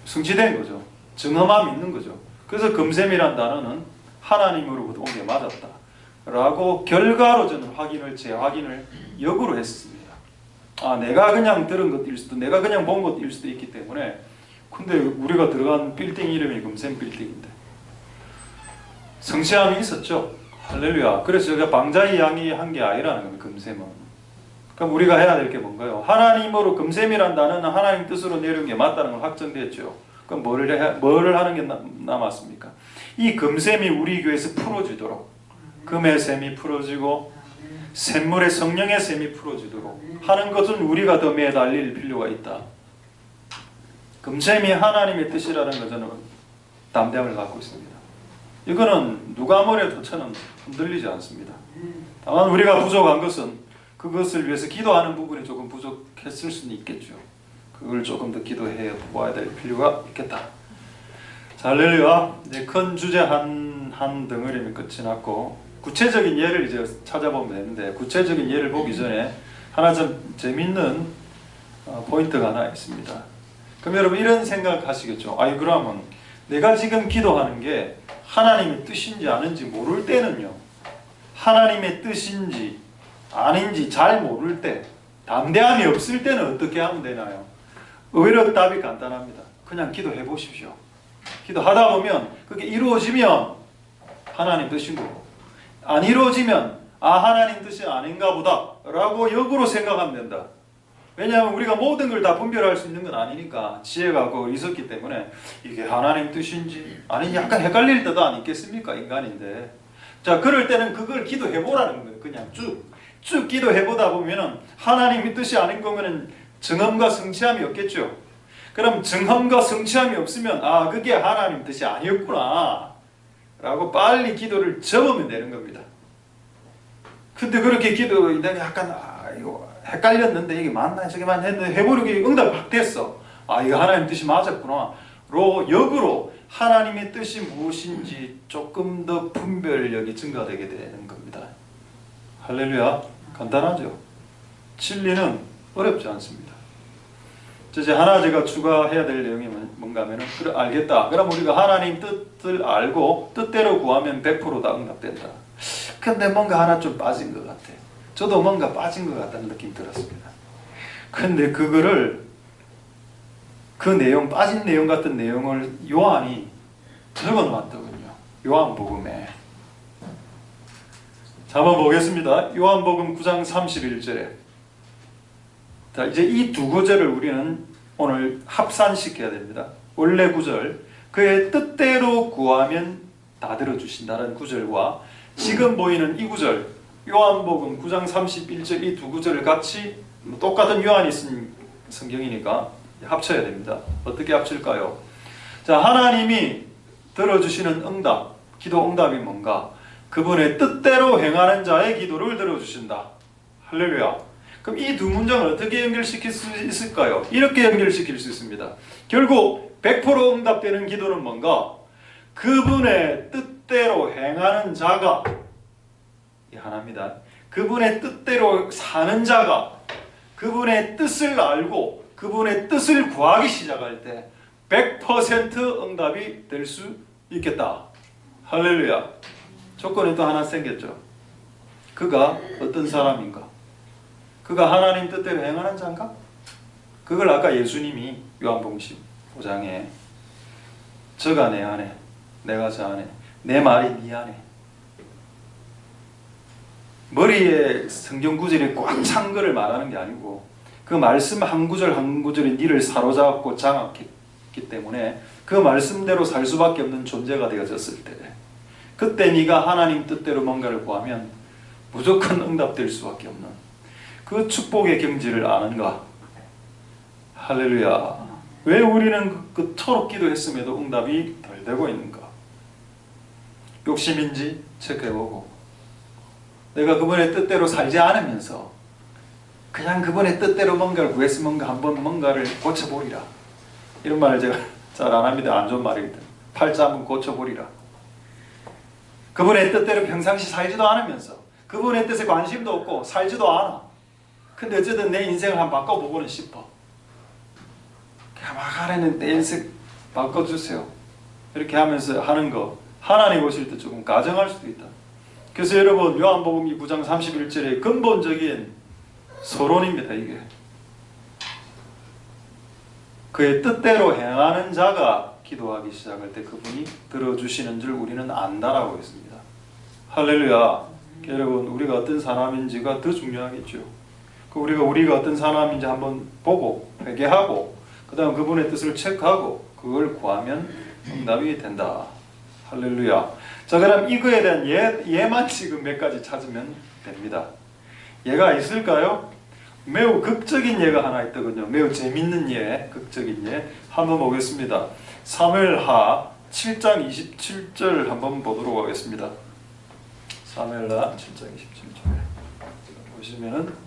성취된 거죠. 증언함이 있는 거죠. 그래서 금샘이라는 단어는 하나님으로부터 온 게 맞았다. 라고 결과로 저는 재확인을 역으로 했습니다. 내가 그냥 들은 것일 수도, 내가 그냥 본 것일 수도 있기 때문에. 근데 우리가 들어간 빌딩 이름이 금샘 빌딩인데 성취함이 있었죠. 할렐루야. 그래서 제가 방자히 이야기한 게 아니라는 겁니다. 금샘은. 그럼 우리가 해야 될 게 뭔가요? 하나님으로 금샘이란 단어는 하나님 뜻으로 내려온 게 맞다는 걸 확정됐죠. 그럼 뭐를 하는 게 남았습니까? 이 금샘이 우리 교회에서 풀어지도록, 금의 샘이 풀어지고 샘물의 성령의 샘이 풀어지도록 하는 것은 우리가 더 매달릴 필요가 있다. 금샘이 하나님의 뜻이라는 것 저는 담대함을 갖고 있습니다. 이거는 누가 뭐래도 저는 흔들리지 않습니다. 다만 우리가 부족한 것은 그것을 위해서 기도하는 부분이 조금 부족했을 수는 있겠죠. 그걸 조금 더 기도해 보아야 될 필요가 있겠다. 할렐루야. 이제 큰 주제 한 덩어리면 끝이 났고 구체적인 예를 이제 찾아보면 되는데, 구체적인 예를 보기 전에 하나 좀 재밌는 포인트가 하나 있습니다. 그럼 여러분 이런 생각 하시겠죠. 아이 그러면 내가 지금 기도하는 게 하나님의 뜻인지 아닌지 모를 때는요, 하나님의 뜻인지 아닌지 잘 모를 때, 담대함이 없을 때는 어떻게 하면 되나요? 의외로 답이 간단합니다. 그냥 기도해 보십시오. 기도하다 보면 그게 이루어지면 하나님 뜻인 거고, 안 이루어지면 하나님 뜻이 아닌가 보다 라고 역으로 생각하면 된다. 왜냐하면 우리가 모든 걸 다 분별할 수 있는 건 아니니까, 지혜가 그거 있었기 때문에 이게 하나님 뜻인지 아닌지 약간 헷갈릴 때도 안 있겠습니까? 인간인데. 자, 그럴 때는 그걸 기도해 보라는 거예요. 그냥 쭉 기도해 보다 보면은 하나님의 뜻이 아닌 거면은 정함과 성취함이 없겠죠. 그럼 정함과 성취함이 없으면 그게 하나님 뜻이 아니었구나 라고 빨리 기도를 접으면 되는 겁니다. 근데 그렇게 내가 약간 이거 헷갈렸는데 이게 맞나 저게 맞나 했는데 해보려고 응답 확 됐어. 이거 하나님 뜻이 맞았구나 로 역으로 하나님의 뜻이 무엇인지 조금 더 분별력이 증가되게 되는 겁니다. 할렐루야. 간단하죠. 진리는 어렵지 않습니다. 이제 하나 제가 추가해야 될 내용이 뭔가 하면은, 그래 알겠다. 그럼 우리가 하나님 뜻을 알고 뜻대로 구하면 100%다 응답된다. 근데 뭔가 하나 좀 빠진 것 같아. 저도 뭔가 빠진 것 같다는 느낌이 들었습니다. 근데 그거를 빠진 내용 같은 내용을 요한이 적어 놓았더군요. 요한복음에. 자, 한번 보겠습니다. 요한복음 9장 31절에. 자, 이제 이 두 구절을 우리는 오늘 합산시켜야 됩니다. 원래 구절, 그의 뜻대로 구하면 다 들어주신다는 구절과 지금 보이는 이 구절, 요한복음 9장 31절 이 두 구절을 같이, 똑같은 요한이 쓴 성경이니까 합쳐야 됩니다. 어떻게 합칠까요? 자, 하나님이 들어주시는 응답, 기도 응답이 뭔가? 그분의 뜻대로 행하는 자의 기도를 들어주신다. 할렐루야. 그럼 이 두 문장을 어떻게 연결시킬 수 있을까요? 이렇게 연결시킬 수 있습니다. 결국 100% 응답되는 기도는 뭔가? 그분의 뜻대로 행하는 자가, 이 하나입니다. 그분의 뜻대로 사는 자가 그분의 뜻을 알고 그분의 뜻을 구하기 시작할 때 100% 응답이 될 수 있겠다. 할렐루야. 조건이 또 하나 생겼죠. 그가 어떤 사람인가? 그가 하나님 뜻대로 행하는 자인가? 그걸 아까 예수님이 요한복음 15장에 저가 내 안에 내가 저 안에 내 말이 네 안에, 머리에 성경 구절이 꽉 찬 거를 말하는 게 아니고 그 말씀 한 구절 한 구절이 네를 사로잡고 장악했기 때문에 그 말씀대로 살 수밖에 없는 존재가 되어졌을 때, 그때 네가 하나님 뜻대로 뭔가를 구하면 무조건 응답될 수밖에 없는 그 축복의 경지를 아는가? 할렐루야. 왜 우리는 그토록 기도했음에도 응답이 덜 되고 있는가? 욕심인지 체크해보고, 내가 그분의 뜻대로 살지 않으면서 그냥 그분의 뜻대로 뭔가를 구했으면 한번 뭔가를 고쳐보리라. 이런 말을 제가 잘 안 합니다. 안 좋은 말이거든. 팔자 한번 고쳐보리라. 그분의 뜻대로 평상시 살지도 않으면서 그분의 뜻에 관심도 없고 살지도 않아. 근데 어쨌든 내 인생을 한번 바꿔보고는 싶어. 막 하나님 내 인생 바꿔주세요. 이렇게 하면서 하는 거 하나님 오실 때 조금 가정할 수도 있다. 그래서 여러분 요한복음 9장 31절의 근본적인 서론입니다. 이게 그의 뜻대로 행하는 자가 기도하기 시작할 때 그분이 들어주시는 줄 우리는 안다라고 했습니다. 할렐루야. 여러분 우리가 어떤 사람인지가 더 중요하겠죠. 우리가 어떤 사람인지 한번 보고 회개하고 그 다음 그분의 뜻을 체크하고 그걸 구하면 응답이 된다. 할렐루야. 자, 그럼 이거에 대한 예만 지금 몇 가지 찾으면 됩니다. 예가 있을까요? 매우 극적인 예가 하나 있더군요. 매우 재밌는 예, 극적인 예. 한번 보겠습니다. 사무엘하 7장 27절 한번 보도록 하겠습니다. 사무엘하 7장 27절 보시면은,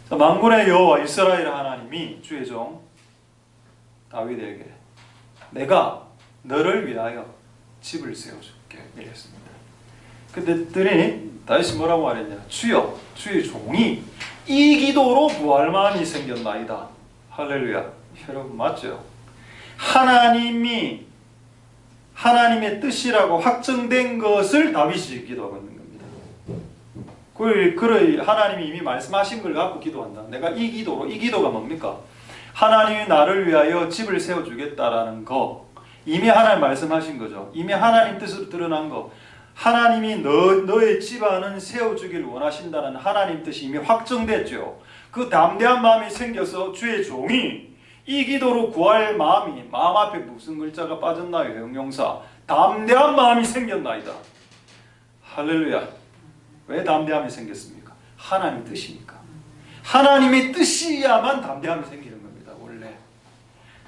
자, 만군의 여호와 이스라엘 하나님이 주의 종 다윗에게 내가 너를 위하여 집을 세워줄게 이랬습니다. 그랬더니 다윗이 뭐라고 말했냐? 주여 주의 종이 이 기도로 구할 마음이 생겼나이다. 할렐루야. 여러분 맞죠? 하나님의 뜻이라고 확정된 것을 다윗이 기도하고 있는 겁니다. 그래 하나님이 이미 말씀하신 걸 갖고 기도한다. 내가 이 기도가 뭡니까? 하나님이 나를 위하여 집을 세워주겠다라는 거 이미 하나님 말씀하신 거죠. 이미 하나님 뜻으로 드러난 거. 하나님이 너의 집안은 세워주길 원하신다는 하나님 뜻이 이미 확정됐죠. 그 담대한 마음이 생겨서 주의 종이 이 기도로 구할 마음이, 마음 앞에 무슨 글자가 빠졌나요? 형용사. 담대한 마음이 생겼나이다. 할렐루야. 왜 담대함이 생겼습니까? 하나님 뜻이니까. 하나님의 뜻이야만 담대함이 생기는 겁니다. 원래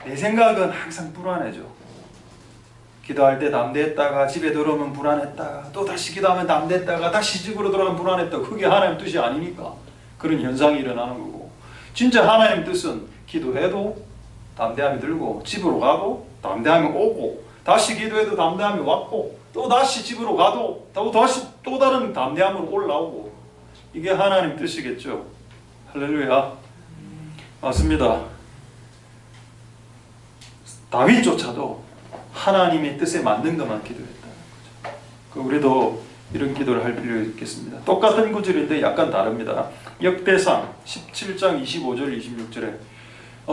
내 생각은 항상 불안해져. 기도할 때 담대했다가 집에 들어오면 불안했다가 또 다시 기도하면 담대했다가 다시 집으로 들어오면 불안했다가 그게 하나님 뜻이 아니니까 그런 현상이 일어나는 거고, 진짜 하나님 뜻은 기도해도 담대함이 들고 집으로 가고 담대함이 오고 다시 기도해도 담대함이 왔고 또 다시 집으로 가도 또 다시 또 다른 담대함으로 올라오고, 이게 하나님 뜻이겠죠. 할렐루야. 맞습니다. 다윗조차도 하나님의 뜻에 맞는 것만 기도했다는 거죠. 우리도 이런 기도를 할 필요가 있겠습니다. 똑같은 구절인데 약간 다릅니다. 역대상 17장 25절 26절에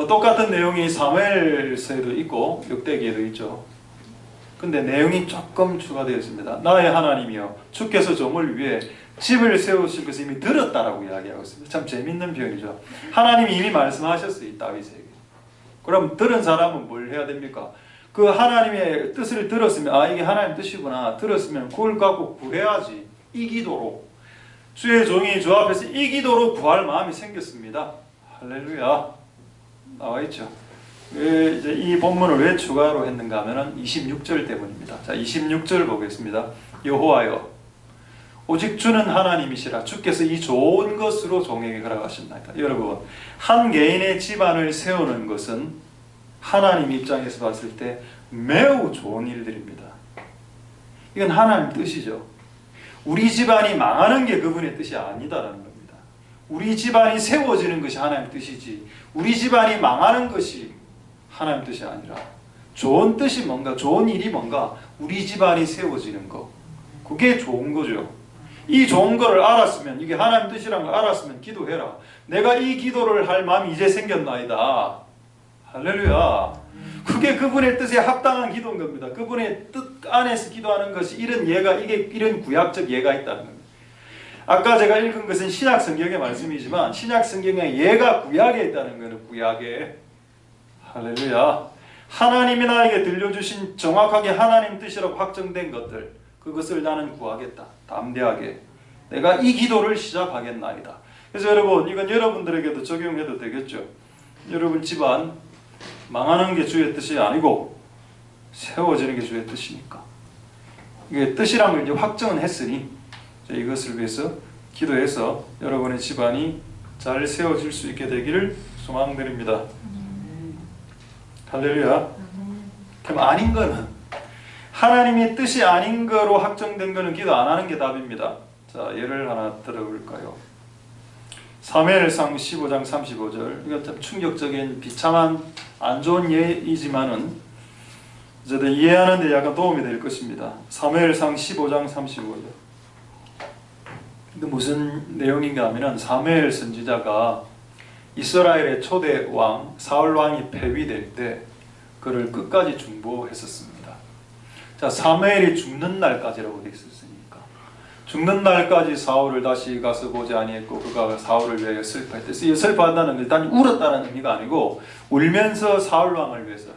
똑같은 내용이 사무엘서에도 있고 역대기에도 있죠. 근데 내용이 조금 추가되어 있습니다. 나의 하나님이여 주께서 종을 위해 집을 세우실 것을 이미 들었다라고 이야기하고 있습니다. 참 재밌는 표현이죠. 하나님이 이미 말씀하셨어요, 다윗에게. 그럼 들은 사람은 뭘 해야 됩니까? 그 하나님의 뜻을 들었으면 이게 하나님 뜻이구나 들었으면 그걸 갖고 구해야지. 이 기도로 주의 종이 주 앞에서 이 기도로 구할 마음이 생겼습니다. 할렐루야. 나와 있죠. 이제 이 본문을 왜 추가로 했는가 하면은 26절 때문입니다. 자, 26절 보겠습니다. 여호와여 오직 주는 하나님이시라. 주께서 이 좋은 것으로 종에게 허락하셨나이다. 여러분, 한 개인의 집안을 세우는 것은 하나님 입장에서 봤을 때 매우 좋은 일들입니다. 이건 하나님 뜻이죠. 우리 집안이 망하는 게 그분의 뜻이 아니다라는 겁니다. 우리 집안이 세워지는 것이 하나님 뜻이지 우리 집안이 망하는 것이 하나님 뜻이 아니라, 좋은 뜻이 뭔가, 좋은 일이 뭔가, 우리 집안이 세워지는 거, 그게 좋은 거죠. 이 좋은 거를 알았으면, 이게 하나님 뜻이라는 걸 알았으면 기도해라. 내가 이 기도를 할 마음이 이제 생겼나이다. 할렐루야. 그게 그분의 뜻에 합당한 기도인 겁니다. 그분의 뜻 안에서 기도하는 것이 이런 예가, 이런 구약적 예가 있다는 겁니다. 아까 제가 읽은 것은 신약 성경의 말씀이지만 신약 성경의 예가 구약에 있다는 거는 구약에. 할렐루야. 하나님이 나에게 들려주신 정확하게 하나님 뜻이라고 확정된 것들, 그것을 나는 구하겠다. 담대하게 내가 이 기도를 시작하겠나이다. 그래서 여러분, 이건 여러분들에게도 적용해도 되겠죠. 여러분 집안 망하는 게 주의 뜻이 아니고 세워지는 게 주의 뜻이니까, 이게 뜻이란 걸 이제 확정은 했으니 이것을 위해서 기도해서 여러분의 집안이 잘 세워질 수 있게 되기를 소망드립니다. 할렐루야. 그럼 아닌 거는, 하나님의 뜻이 아닌 거로 확정된 거는 기도 안 하는 게 답입니다. 자, 예를 하나 들어볼까요? 사무엘상 15장 35절. 이건 참 충격적인 비참한 안 좋은 예이지만은 어쨌든 이해하는 데 약간 도움이 될 것입니다. 사무엘상 15장 35절. 근데 무슨 내용인가 하면은 사무엘 선지자가 이스라엘의 초대 왕 사울 왕이 폐위될 때 그를 끝까지 중보했었습니다. 자, 사무엘이 죽는 날까지라고 되어 있었으니까 죽는 날까지 사울을 다시 가서 보지 아니했고 그가 사울을 위하여 슬퍼했다. 이 슬퍼한다는 건 일단 울었다는 의미가 아니고 울면서 사울 왕을 위해서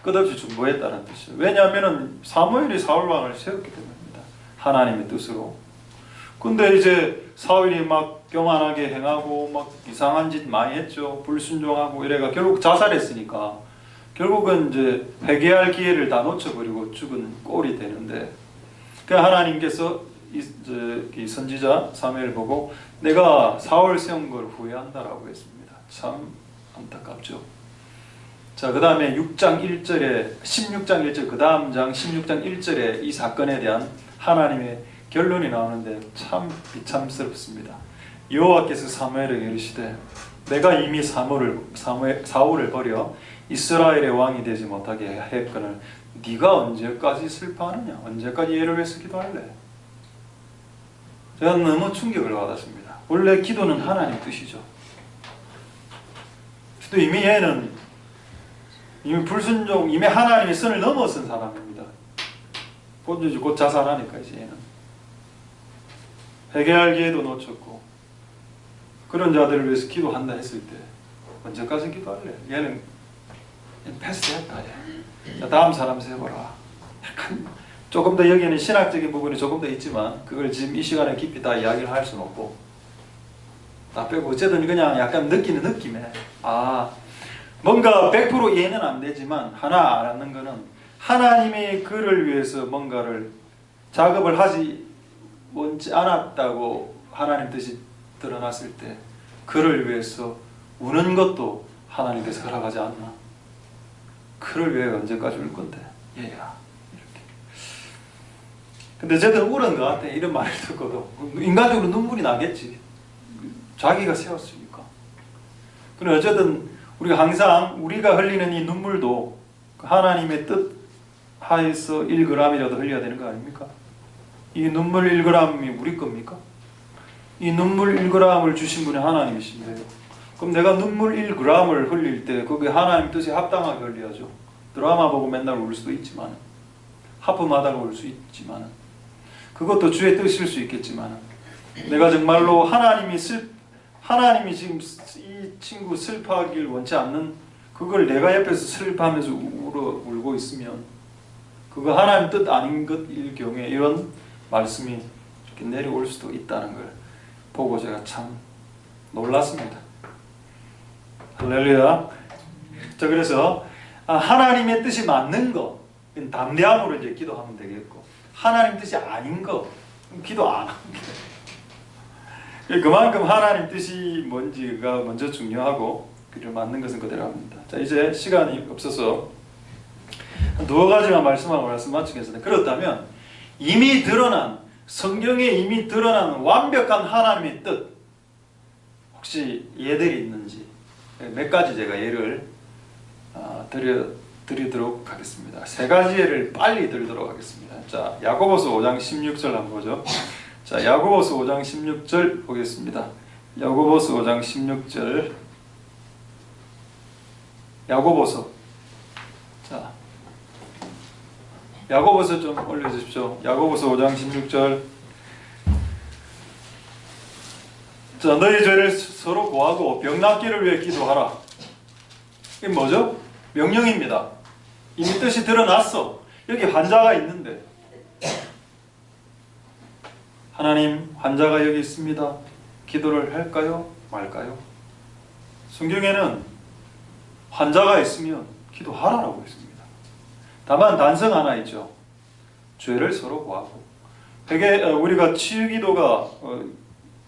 끝없이 중보했다는 뜻이죠. 왜냐하면 사무엘이 사울 왕을 세웠기 때문입니다. 하나님의 뜻으로. 근데 이제 사울이 막 교만하게 행하고 막 이상한 짓 많이 했죠. 불순종하고 이래가 결국 자살했으니까 결국은 이제 회개할 기회를 다 놓쳐버리고 죽은 꼴이 되는데, 그 하나님께서 이 선지자 사무엘 보고 내가 사울 세운 걸 후회한다라고 했습니다. 참 안타깝죠. 자, 그 다음에 6장 1절에 16장 1절 그 다음 장 16장 1절에 이 사건에 대한 하나님의 결론이 나오는데 참 비참스럽습니다. 여호와께서 사무엘에게 이르시되 내가 이미 사울을 버려 이스라엘의 왕이 되지 못하게 했거늘 네가 언제까지 슬퍼하느냐? 언제까지 얘를 위해서 기도할래? 제가 너무 충격을 받았습니다. 원래 기도는 하나님 뜻이죠. 또 이미 얘는 불순종, 이미 하나님의 선을 넘어선 사람입니다. 곧 자살하니까 이제 얘는 회개할 기회도 놓쳤고, 그런 자들을 위해서 기도한다 했을 때 언제까지 기도할래? 얘는 패스했다. 자, 다음 사람 세워라. 약간 조금 더 여기에는 신학적인 부분이 조금 더 있지만 그걸 지금 이 시간에 깊이 다 이야기를 할 수는 없고, 다 빼고 어쨌든 그냥 약간 느끼는 느낌에 뭔가 100% 이해는 안 되지만 하나 알았는 거는 하나님의 그를 위해서 뭔가를 작업을 하지 원치 않았다고 하나님 뜻이 드러났을 때 그를 위해서 우는 것도 하나님께서 허락하지 않나? 그를 위해 언제까지 울 건데 얘야 이렇게. 근데 쟤들 울은 것 같아. 이런 말을 듣고도 인간적으로 눈물이 나겠지. 자기가 세웠으니까. 그럼 어쨌든 우리가 항상 우리가 흘리는 이 눈물도 하나님의 뜻 하에서 1g이라도 흘려야 되는 거 아닙니까? 이 눈물 1g이 우리 겁니까? 이 눈물 1g을 주신 분이 하나님이신데요. 그럼 내가 눈물 1g을 흘릴 때 그게 하나님 뜻에 합당하게 흘려야죠. 드라마 보고 맨날 울 수도 있지만, 하품하다가 울 수 있지만, 그것도 주의 뜻일 수 있겠지만, 내가 정말로 하나님이 지금 이 친구 슬퍼하길 원치 않는 그걸 내가 옆에서 슬퍼하면서 울고 있으면 그거 하나님 뜻 아닌 것일 경우에 이런 말씀이 이렇게 내려올 수도 있다는 걸 보고 제가 참 놀랐습니다. 할렐루야. 자, 그래서 하나님의 뜻이 맞는 거 담대함으로 이제 기도하면 되겠고, 하나님 뜻이 아닌 거 기도 안 하면 돼요. 그만큼 하나님 뜻이 뭔지가 먼저 중요하고 그를 맞는 것은 그대로 합니다. 자, 이제 시간이 없어서 두어 가지만 말씀하고 말씀 마치겠습니다. 그렇다면 이미 드러난, 성경에 이미 드러난 완벽한 하나님의 뜻 혹시 예들이 있는지 몇 가지 제가 예를 드리도록 하겠습니다. 세 가지 예를 빨리 드리도록 하겠습니다. 자, 야고보서 5장 16절 한번 보죠. 자, 야고보서 5장 16절 보겠습니다. 야고보서 5장 16절. 야고보서. 자, 야고보서 좀 올려주십시오. 야고보서 5장 16절. 자, 너희 죄를 서로 고하고 병 낫기를 위해 기도하라. 이게 뭐죠? 명령입니다. 이미 뜻이 드러났어. 여기 환자가 있는데, 하나님, 환자가 여기 있습니다. 기도를 할까요? 말까요? 성경에는 환자가 있으면 기도하라고 했습니다. 다만 단성 하나 있죠. 죄를 서로 고하고. 되게 우리가 치유기도가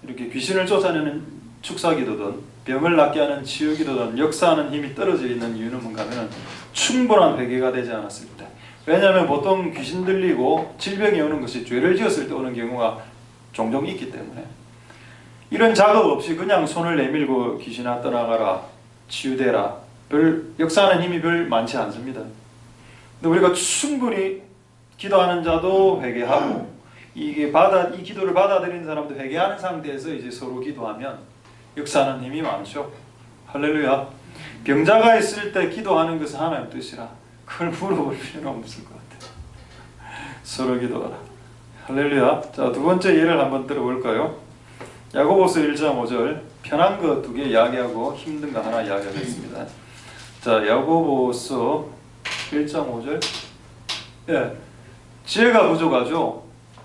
이렇게 귀신을 쫓아내는 축사기도든 병을 낫게 하는 치유기도든 역사하는 힘이 떨어져 있는 이유는 뭔가 하면 충분한 회개가 되지 않았을 때. 왜냐하면 보통 귀신 들리고 질병이 오는 것이 죄를 지었을 때 오는 경우가 종종 있기 때문에 이런 작업 없이 그냥 손을 내밀고 귀신아 떠나가라, 치유되라, 역사하는 힘이 별 많지 않습니다. 근데 우리가 충분히 기도하는 자도 회개하고 이 기도를 받아들이는 사람도 회개하는 상태에서 이제 서로 기도하면 역사하는 힘이 많죠. 할렐루야. 병자가 있을 때 기도하는 것은 하나님 뜻이라 그걸 물어볼 필요는 없을 것 같아요. 서로 기도하라. 할렐루야. 자, 두 번째 예를 한번 들어볼까요? 야고보서 1장 5절. 편한 거 2개 이야기하고 힘든 거 하나 이야기하겠습니다. 자, 야고보서 1장 5절. 예, 지혜가 부족하죠.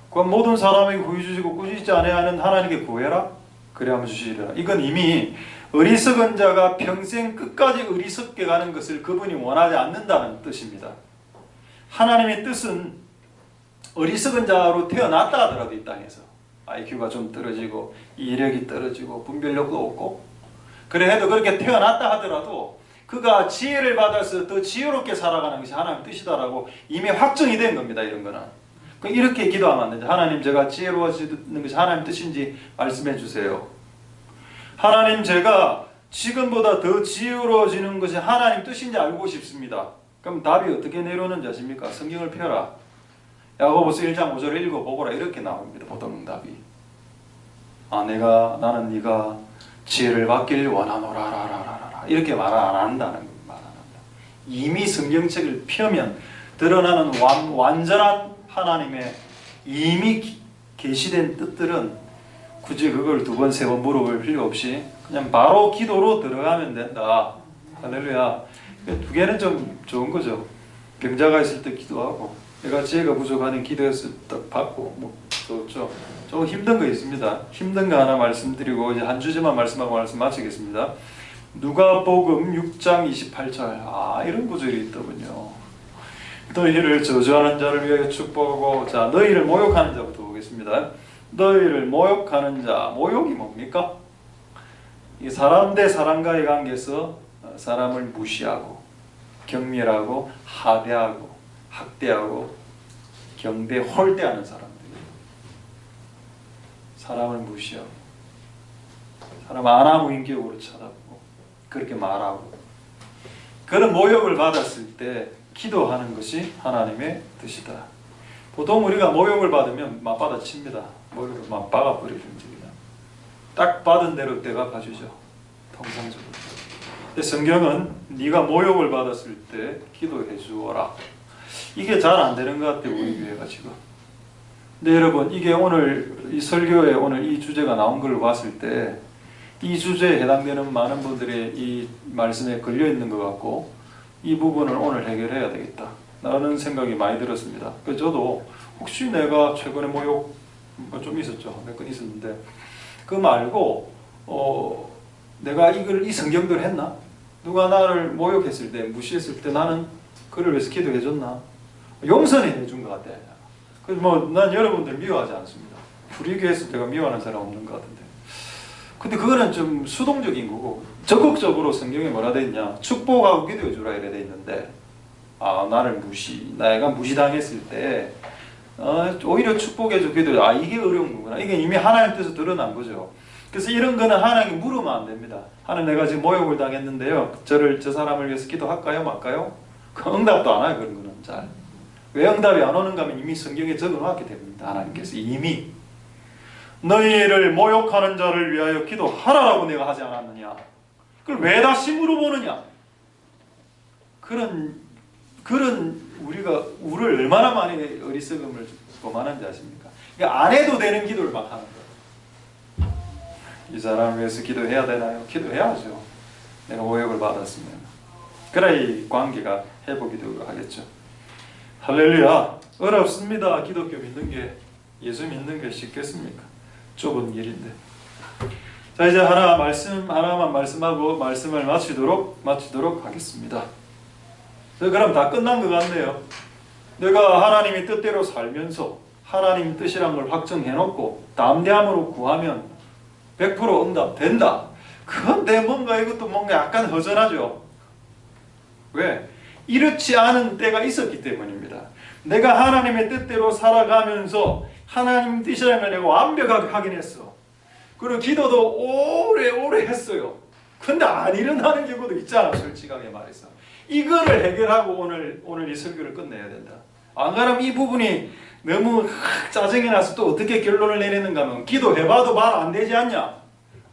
그럼 모든 사람에게 구해 주시고 꾸짖지 아니하는 하는 하나님께 구해라. 그래 하면 주시리라. 이건 이미 어리석은 자가 평생 끝까지 어리석게 가는 것을 그분이 원하지 않는다는 뜻입니다. 하나님의 뜻은 어리석은 자로 태어났다 하더라도 이 땅에서 IQ가 좀 떨어지고 이력이 떨어지고 분별력도 없고 그래 해도 그렇게 태어났다 하더라도 그가 지혜를 받아서 더 지혜롭게 살아가는 것이 하나님의 뜻이다라고 이미 확정이 된 겁니다. 이런 거는. 이렇게 기도하면 안 되죠. 하나님, 제가 지혜로워지는 것이 하나님 뜻인지 말씀해 주세요. 하나님, 제가 지금보다 더 지혜로워지는 것이 하나님 뜻인지 알고 싶습니다. 그럼 답이 어떻게 내려오는지 아십니까? 성경을 펴라. 야고보서 1장 5절을 읽어보거라. 이렇게 나옵니다. 보통 답이. 나는 네가 지혜를 받길 원하노라. 이렇게 말 안 한다는 말 안 한다. 이미 성경책을 펴면 드러나는 완전한 하나님의 이미 계시된 뜻들은 굳이 그걸 두 번, 세 번 물어볼 필요 없이 그냥 바로 기도로 들어가면 된다. 할렐루야. 두 개는 좀 좋은 거죠. 병자가 있을 때 기도하고, 내가 지혜가 부족하니 기도했을 때 받고, 뭐 좋죠. 조금 힘든 거 있습니다. 힘든 거 하나 말씀드리고 이제 한 주제만 말씀하고 말씀 마치겠습니다. 누가복음 6장 28절. 이런 구절이 있더군요. 너희를 저주하는 자를 위하여 축복하고, 자, 너희를 모욕하는 자부터 보겠습니다. 너희를 모욕하는 자, 모욕이 뭡니까? 이 사람 대 사람과의 관계에서 사람을 무시하고 경멸하고 하대하고 학대하고 경배 홀대하는 사람들이에요. 사람을 무시하고 사람 아무 인격으로 쳐다보고 그렇게 말하고 그런 모욕을 받았을 때 기도하는 것이 하나님의 뜻이다. 보통 우리가 모욕을 받으면 맞받아칩니다. 모욕을 막 박아버리죠. 딱 받은 대로 때가 봐주죠. 통상적으로. 근데 성경은 네가 모욕을 받았을 때 기도해 주어라. 이게 잘 안 되는 것 같아요. 우리 교회가 지금. 근데 여러분, 이게 오늘 이 설교에 오늘 이 주제가 나온 걸 봤을 때 이 주제에 해당되는 많은 분들의 이 말씀에 걸려 있는 것 같고 이 부분을 오늘 해결해야 되겠다 라는 생각이 많이 들었습니다. 그래서 저도 혹시 내가 최근에 모욕 좀 있었죠. 몇 건 있었는데 그 말고 내가 이 성경대로 했나? 누가 나를 모욕했을 때 무시했을 때 나는 그를 위해서 기도해 줬나? 용서는 해준 것 같아요. 그래서 난 여러분들 미워하지 않습니다. 불의교에서 내가 미워하는 사람 없는 것 같은데. 근데 그거는 좀 수동적인 거고 적극적으로 성경에 뭐라 돼 있냐? 축복하고 기도해 주라 이래 돼 있는데 나를 내가 무시당했을 때 오히려 축복해줘 기도. 이게 어려운 거구나. 이게 이미 하나님 뜻에서 드러난 거죠. 그래서 이런 거는 하나님께 물으면 안 됩니다. 하나님, 내가 지금 모욕을 당했는데요. 저 사람을 위해서 기도할까요? 말까요? 그 응답도 안 해요. 그런 거는 잘. 왜 응답이 안 오는가 하면 이미 성경에 적어놨기 때문입니다. 하나님께서 이미 너희를 모욕하는 자를 위하여 기도하라라고 내가 하지 않았느냐? 그걸 왜 다시 물어보느냐? 그런 우리가 얼마나 많이 어리석음을 범하는지 아십니까? 그러니까 안 해도 되는 기도를 막 하는 거예요. 이 사람을 위해서 기도해야 되나요? 기도해야죠. 내가 모욕을 받았으면. 그래야 이 관계가 회복이 되고 하겠죠. 할렐루야. 어렵습니다. 기독교 믿는 게, 예수 믿는 게 쉽겠습니까? 좁은 길인데. 자, 이제 하나만 말씀하고 말씀을 마치도록 하겠습니다. 그럼 다 끝난 것 같네요. 내가 하나님의 뜻대로 살면서 하나님 뜻이란 걸 확정해놓고 담대함으로 구하면 100% 응답된다. 그런데 이것도 뭔가 약간 허전하죠. 왜? 이렇지 않은 때가 있었기 때문입니다. 내가 하나님의 뜻대로 살아가면서 하나님 뜻이라는 걸 내가 완벽하게 확인했어. 그리고 기도도 오래 했어요. 근데 안 일어나는 경우도 있잖아, 솔직하게 말해서. 이거를 해결하고 오늘 이 설교를 끝내야 된다. 안 그러면 이 부분이 너무 짜증이 나서 또 어떻게 결론을 내리는가 하면 기도해봐도 말 안 되지 않냐?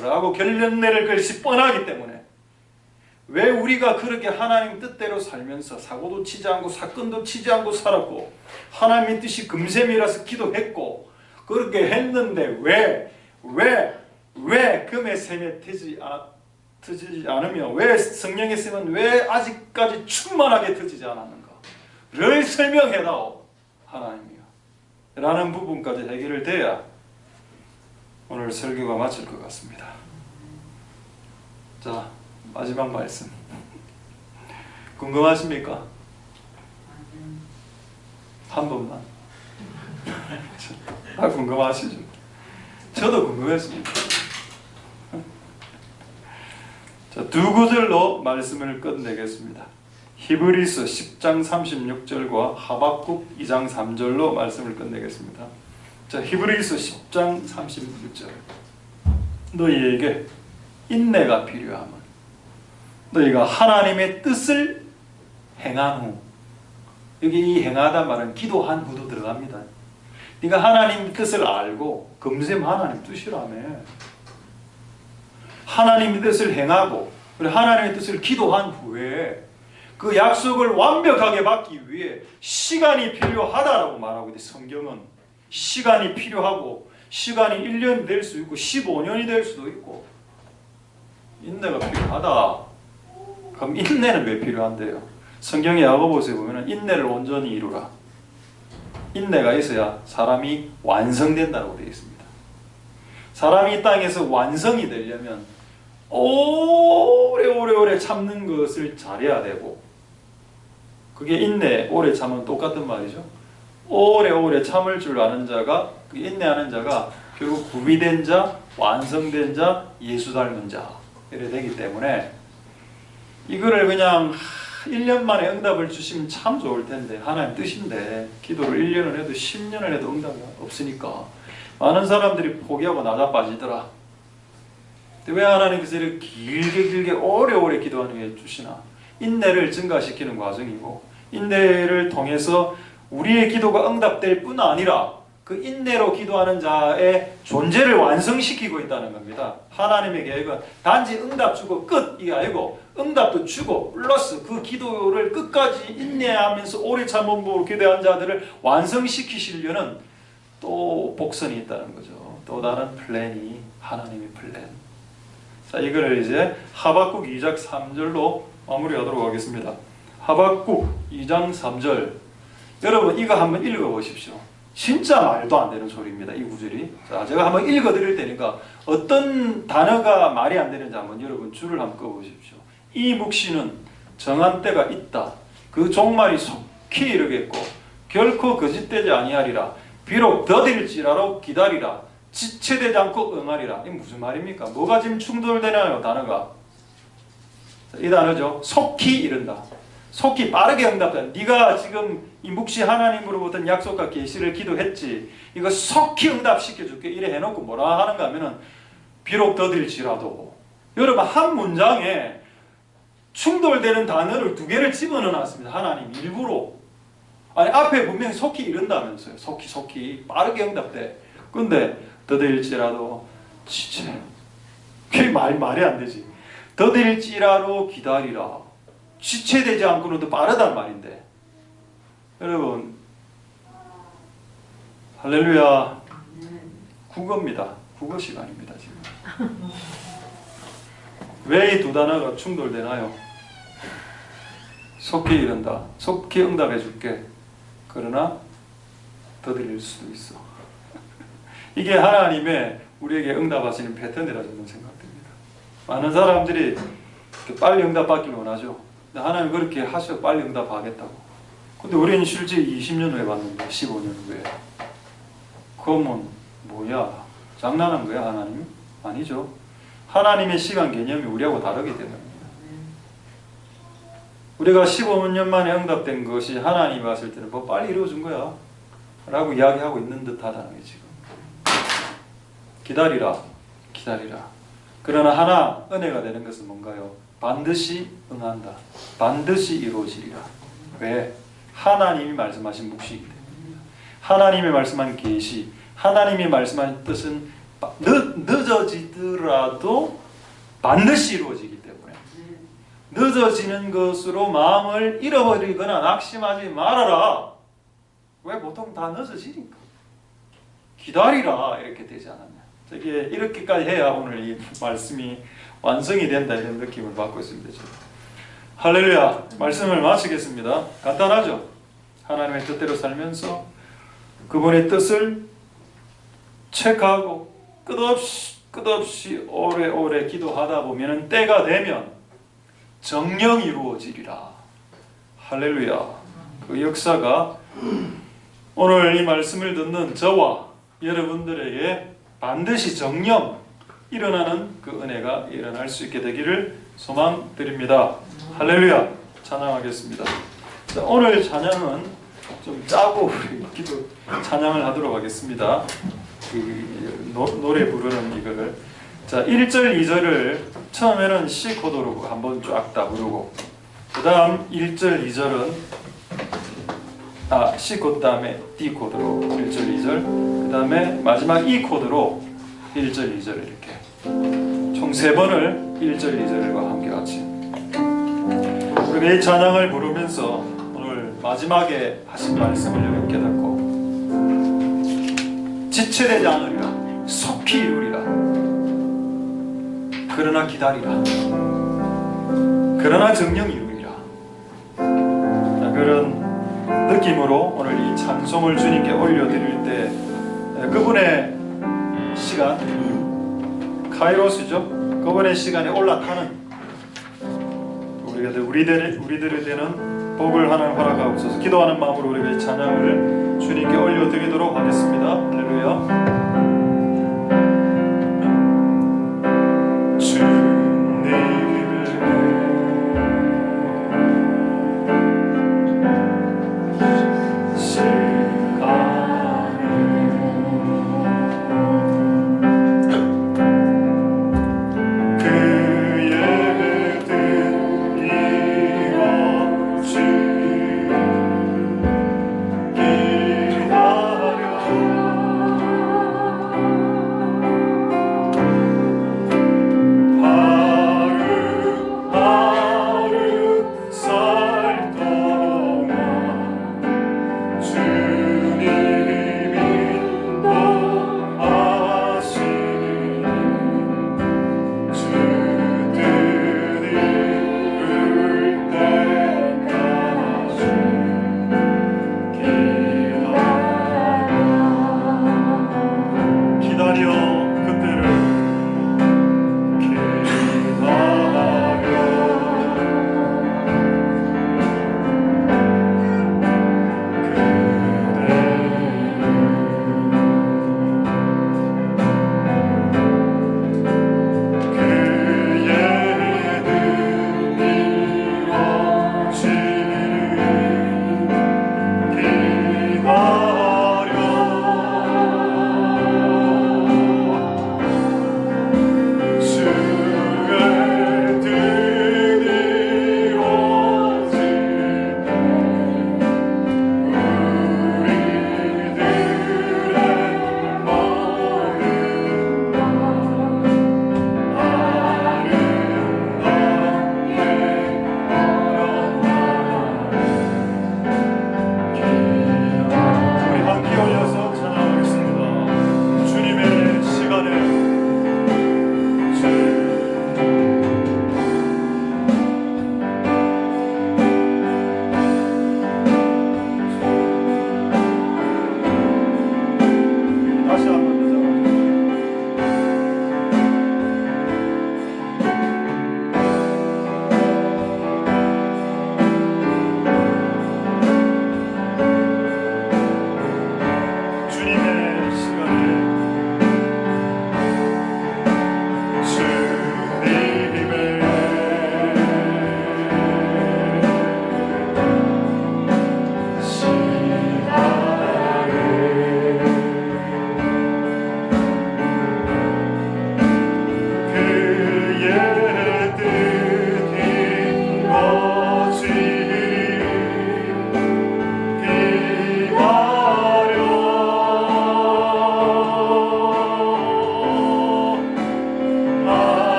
라고 결론 내릴 것이 뻔하기 때문에. 왜 우리가 그렇게 하나님 뜻대로 살면서 사고도 치지 않고 사건도 치지 않고 살았고 하나님의 뜻이 금셈이라서 기도했고 그렇게 했는데 왜 금의 셈에 트지 않으며 왜 성령의 셈은 왜 아직까지 충만하게 트지 않았는가를 설명해다오 하나님이요 라는 부분까지 해결을 돼야 오늘 설교가 마칠 것 같습니다. 자, 마지막 말씀 궁금하십니까? 한 번만. 궁금하시죠? 저도 궁금했습니다. 자, 두 구절로 말씀을 끝내겠습니다. 히브리서 10장 36절과 하박국 2장 3절로 말씀을 끝내겠습니다. 자, 히브리서 10장 36절. 너희에게 인내가 필요함은 너희가 하나님의 뜻을 행한 후, 여기 이 행하다 말은 기도한 후도 들어갑니다. 네가 하나님 뜻을 알고 금셈 하나님 뜻이라며 하나님의 뜻을 행하고 하나님의 뜻을 기도한 후에 그 약속을 완벽하게 받기 위해 시간이 필요하다라고 말하고 있는데, 성경은 시간이 필요하고 시간이 1년이 될 수 있고 15년이 될 수도 있고 인내가 필요하다. 그럼 인내는 왜 필요한데요? 성경의 야고보서에 보면 인내를 온전히 이루라. 인내가 있어야 사람이 완성된다고 되어 있습니다. 사람이 이 땅에서 완성이 되려면 오래 참는 것을 잘해야 되고, 그게 인내, 오래 참은 똑같은 말이죠. 오래 참을 줄 아는 자가, 그 인내하는 자가 결국 구비된 자, 완성된 자, 예수 닮은 자 이래 되기 때문에 이거를 그냥 1년 만에 응답을 주시면 참 좋을 텐데, 하나님 뜻인데 기도를 1년을 해도 10년을 해도 응답이 없으니까 많은 사람들이 포기하고 나자빠지더라. 왜 하나님께서 이렇게 길게 오래 기도하는 게 주시나? 인내를 증가시키는 과정이고, 인내를 통해서 우리의 기도가 응답될 뿐 아니라 그 인내로 기도하는 자의 존재를 완성시키고 있다는 겁니다. 하나님의 계획은 단지 응답 주고 끝 이게 아니고, 응답도 주고 플러스 그 기도를 끝까지 인내하면서 오래 참음으로 기도한 자들을 완성시키시려는 또 복선이 있다는 거죠. 또 다른 플랜이 하나님의 플랜. 자, 이거를 이제 하박국 2장 3절로 마무리하도록 하겠습니다. 하박국 2장 3절. 여러분 이거 한번 읽어보십시오. 진짜 말도 안 되는 소리입니다. 이 구절이. 자, 제가 한번 읽어드릴 테니까 어떤 단어가 말이 안 되는지 한번 여러분 줄을 한번 꺼보십시오. 이 묵시는 정한 때가 있다. 그 종말이 속히 이르겠고 결코 거짓되지 아니하리라. 비록 더딜지라도 기다리라. 지체되지 않고 응하리라. 이게 무슨 말입니까? 뭐가 지금 충돌되나요? 단어가. 이 단어죠. 속히 이른다. 속히 빠르게 응답한다. 네가 지금 이 묵시 하나님으로부터 약속과 계시를 기도했지. 이거 속히 응답시켜줄게. 이래 해놓고 뭐라 하는가 하면은 비록 더딜지라도. 여러분 한 문장에 충돌되는 단어를 두 개를 집어넣어놨습니다. 하나님 일부러. 아니 앞에 분명히 속히 이른다면서요. 속히 빠르게 응답돼. 근데 더딜지라도 지체. 그게 말이 안 되지. 더딜지라도 기다리라. 지체되지 않고는 더 빠르단 말인데. 여러분 할렐루야. 국어입니다. 국어 시간입니다 지금. 왜 이 두 단어가 충돌되나요? 속히 이른다. 속히 응답해 줄게. 그러나 더딜릴 수도 있어. 이게 하나님의 우리에게 응답하시는 패턴이라 저는 생각됩니다. 많은 사람들이 빨리 응답받기를 원하죠. 근데 하나님 그렇게 하셔 빨리 응답하겠다고. 근데 우리는 실제 20년 후에 봤는데 15년 후에. 그러면 뭐야? 장난한 거야 하나님? 아니죠. 하나님의 시간 개념이 우리하고 다르기 때문입니다. 우리가 15년 만에 응답된 것이 하나님이 봤을 때는 뭐 빨리 이루어진 거야 라고 이야기하고 있는 듯 하다는 게 지금. 기다리라. 그러나 하나 은혜가 되는 것은 뭔가요? 반드시 응한다. 반드시 이루어지리라. 왜? 하나님이 말씀하신 묵시이기 때문입니다. 하나님이 말씀한 계시, 하나님이 말씀한 뜻은 늦어지더라도 반드시 이루어지기 때문에 늦어지는 것으로 마음을 잃어버리거나 낙심하지 말아라. 왜? 보통 다 늦어지니까. 기다리라 이렇게 되지 않았냐. 이게 이렇게까지 해야 오늘 이 말씀이 완성이 된다 이런 느낌을 받고 있습니다. 저는. 할렐루야. 말씀을 마치겠습니다. 간단하죠? 하나님의 뜻대로 살면서 그분의 뜻을 체크하고 끝없이 오래 기도하다 보면 때가 되면 정령이 이루어지리라. 할렐루야. 그 역사가 오늘 이 말씀을 듣는 저와 여러분들에게 반드시 정령 일어나는 그 은혜가 일어날 수 있게 되기를 소망 드립니다. 할렐루야. 찬양하겠습니다. 자, 오늘 찬양은 좀 짜고 우리 기도 찬양을 하도록 하겠습니다. 노래 부르는 이거를. 자, 1절, 2절을 처음에는 C 코드로 한번 쫙 다 부르고, 그 다음 1절, 2절은 C 코드 다음에 D 코드로 1절, 2절, 그 다음에 마지막 E 코드로 1절, 2절 이렇게 총 3번을 1절, 2절과 함께 같이 우리가 이 찬양을 부르면서 오늘 마지막에 하신 말씀을 여러분 깨닫고 지체되지 않으리라, 속히 이루리라, 그러나 기다리라, 그러나 정령 이루리라. 그런 느낌으로 오늘 이 찬송을 주님께 올려드릴 때 그분의 시간, 카이로스죠. 그분의 시간에 올라타는 우리들에 대한 복을 하나님 허락하옵소서. 기도하는 마음으로 우리가 이 찬양을 주님께 올려드리도록 하겠습니다. 할렐루야.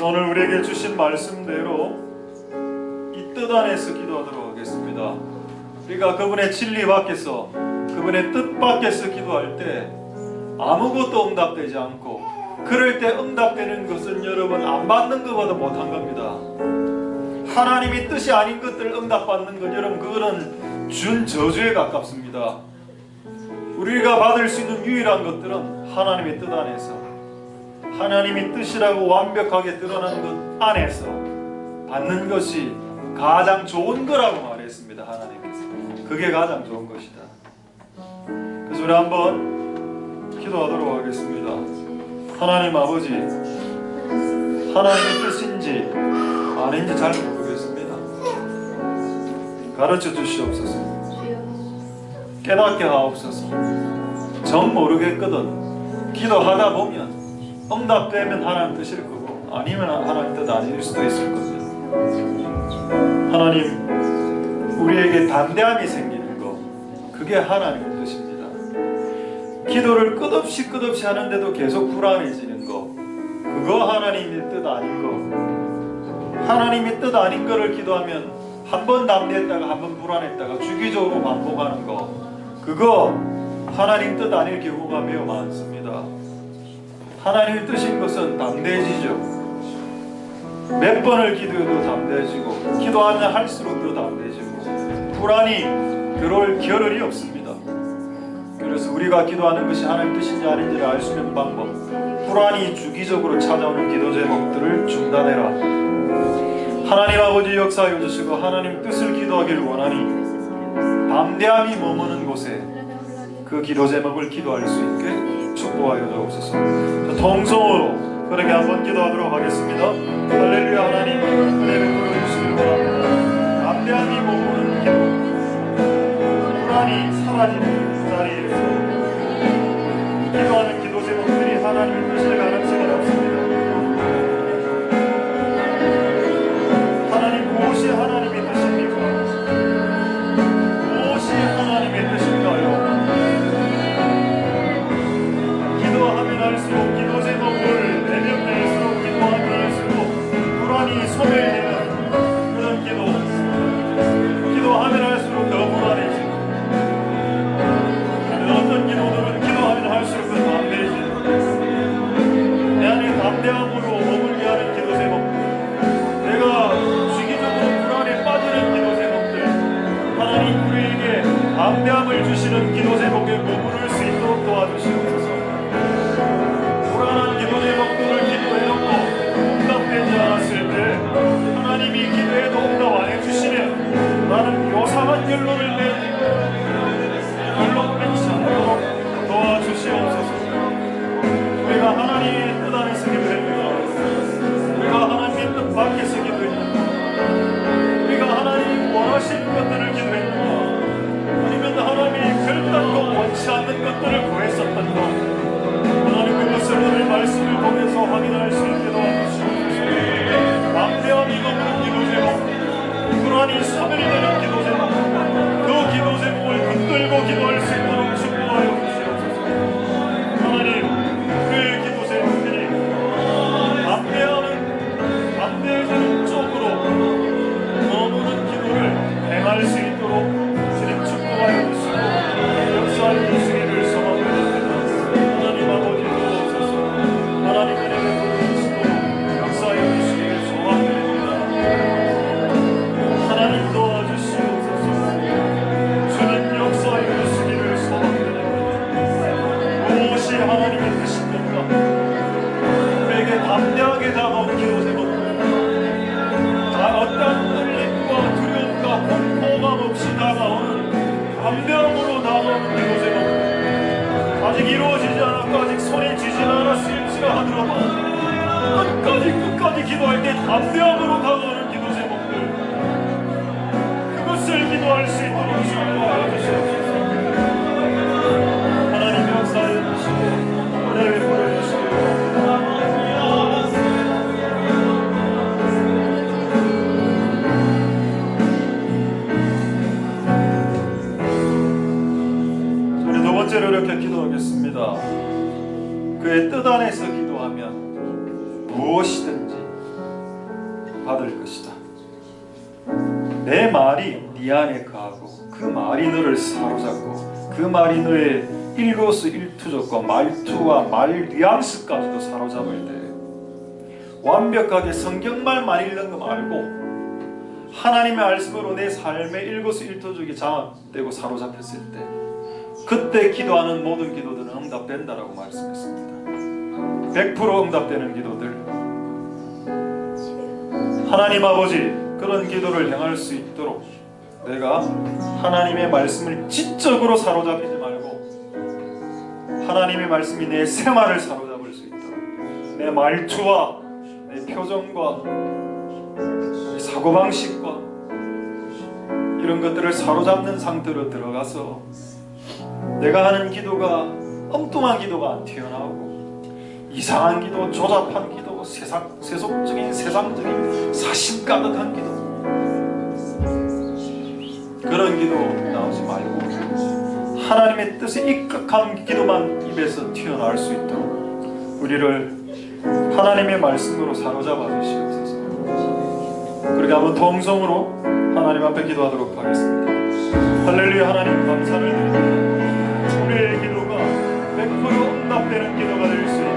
오늘 우리에게 주신 말씀대로 이 뜻 안에서 기도하도록 하겠습니다. 우리가 그분의 진리 밖에서, 그분의 뜻 밖에서 기도할 때 아무것도 응답되지 않고, 그럴 때 응답되는 것은 여러분 안 받는 것보다 못한 겁니다. 하나님이 뜻이 아닌 것들을 응답받는 것, 여러분 그거는 준 저주에 가깝습니다. 우리가 받을 수 있는 유일한 것들은 하나님의 뜻 안에서, 하나님의 뜻이라고 완벽하게 드러난 것 안에서 받는 것이 가장 좋은 거라고 말했습니다. 하나님께서 그게 가장 좋은 것이다. 그래서 우리 한번 기도하도록 하겠습니다. 하나님 아버지, 하나님의 뜻인지 아닌지 잘 모르겠습니다. 가르쳐 주시옵소서. 깨닫게 하옵소서. 정 모르겠거든 기도하다 보면 응답되면 하나님 뜻일 거고, 아니면 하나님 뜻 아닐 수도 있을 겁니다. 하나님, 우리에게 담대함이 생기는 거, 그게 하나님의 뜻입니다. 기도를 끝없이 하는데도 계속 불안해지는 거, 그거 하나님의 뜻 아닌 거. 하나님의 뜻 아닌 거를 기도하면 한 번 담대했다가 한 번 불안했다가 주기적으로 반복하는 거, 그거 하나님 뜻 아닐 경우가 매우 많습니다. 하나님의 뜻인 것은 담대해지죠. 몇 번을 기도해도 담대해지고, 기도하면 할수록 더 담대해지고, 불안이 들어올 겨를이 없습니다. 그래서 우리가 기도하는 것이 하나님 뜻인지 아닌지를 알 수 있는 방법, 불안이 주기적으로 찾아오는 기도 제목들을 중단해라. 하나님 아버지 역사해 주시고 하나님 뜻을 기도하기를 원하니 담대함이 머무는 곳에 그 기도 제목을 기도할 수 있게 축복하여 주옵소서. 통성으로 그렇게 한번 기도하도록 하겠습니다. 할렐루야. 하나님 은혜를 부어주시길 바랍니다. 담대함이 머무는 기도, 불안이 사라지는 그 자리에서 기도하는 기도 제목들이 하나님의 뜻을 가능성이 없습니다. 하나님, 무엇이 하나님의 뜻입니까? 무엇이 하나님의 뜻인가요? 기도하면 할수록, 기도 제목을 내면낼수록, 기도하면 할수록 불안이 소멸되는 그런 기도하면 할수록 더 불안해지고, 어떤 기도들은 기도하면 할수록 더 담대해지고, 내 안에 담대함으로 머물게 하는 기도 제목, 내가 주기적으로 불안에 빠지는 기도 제목들, 하나님 우리에게 담대함을 주시는 기도 제목에 머무를 수 있도록 도와주시옵소서. 불안한 기도 제목들을 기도해놓고 응답되지 않았을 때 하나님이 기도해도 응답 안 해주시면 나는 요상한 결론을 내지 않도록 도와주시옵소서. 우리가 하나님의 뜻 안에서 기도했는가, 우리가 하나님의 뜻 밖에서 기도했는가, 우리가 하나님이 원하시는 것들을 기도했는가, 아니면 하나님이 결단코 원치 않는 것들을 구했었던가, 하나님 그것을 오늘 말씀을 통해서 확인할 수 있게 도와주시옵소서. 담대함이 머무는 기도 제목, 불안이 소멸되는 기도 제목, 그 기도 제목을 붙들고 기도할 수 있도록 축복하여 주시옵소서. 하나님, 그 기도 제목들이 담대해지는 쪽으로 머무는 기도를 행할 수 있도록 주님 축복하여 주시고 역사하여 주시기를 소망드립니다. 하나님 아버지 도와주소서. 하나님 은혜를 부어주시고 역사하여 주시기를 소망드립니다. 하나님 도와주시옵소서. 주님 역사하여 주시기를 소망드립니다. 무엇이 하나님의 뜻입니까? 우리에게 담대하게 다가오는 기도 제목들, 어떤 떨림과 두려움과 공포감 없이 다가오는, 담대함으로 다가오는 기도 제목, 아직 이루어지지 않았고 아직 손에 쥐지 않았을지라 하더라도 끝까지 기도할 때 담대함으로 다가오는 기도 제목들, 그것을 기도할 수 있도록 축복하여 주시옵소서. 하나님 역사하여 주시고 은혜를 부어주시기 바랍니다. 우리 두 번째로 이렇게 기도하겠습니다. 그의 뜻 안에서 기도하면 무엇이든지 받을 것이다. 내 말이 네 안에 거하고 그 말이 너를 사로잡고 그 말이 너의 일거수일투족과 말투와 말 뉘앙스까지도 사로잡을 때 완벽하게 성경말만 읽는 거 말고 하나님의 말씀으로 내 삶의 일거수일투족이 장악되고 사로잡혔을 때 그때 기도하는 모든 기도들은 응답된다라고 말씀했습니다. 100% 응답되는 기도들, 하나님 아버지 그런 기도를 행할 수 있도록 내가 하나님의 말씀을 지적으로 사로잡히지 말고 하나님의 말씀이 내 생활을 사로잡을 수 있도록 내 말투와 내 표정과 사고방식과 이런 것들을 사로잡는 상태로 들어가서 내가 하는 기도가 엉뚱한 기도가 안 튀어나오고 이상한 기도, 조잡한 기도, 세속적인 세상적인 사심 가득한 기도 그런 기도 나오지 말고 하나님의 뜻에 입각한 기도만 입에서 튀어나올 수 있도록 우리를 하나님의 말씀으로 사로잡아 주시옵소서. 그렇게 한번 통성으로 하나님 앞에 기도하도록 하겠습니다. 할렐루야. 하나님 감사를 드립니다. 우리의 기도가 100% 응답되는 기도가 될 수 있게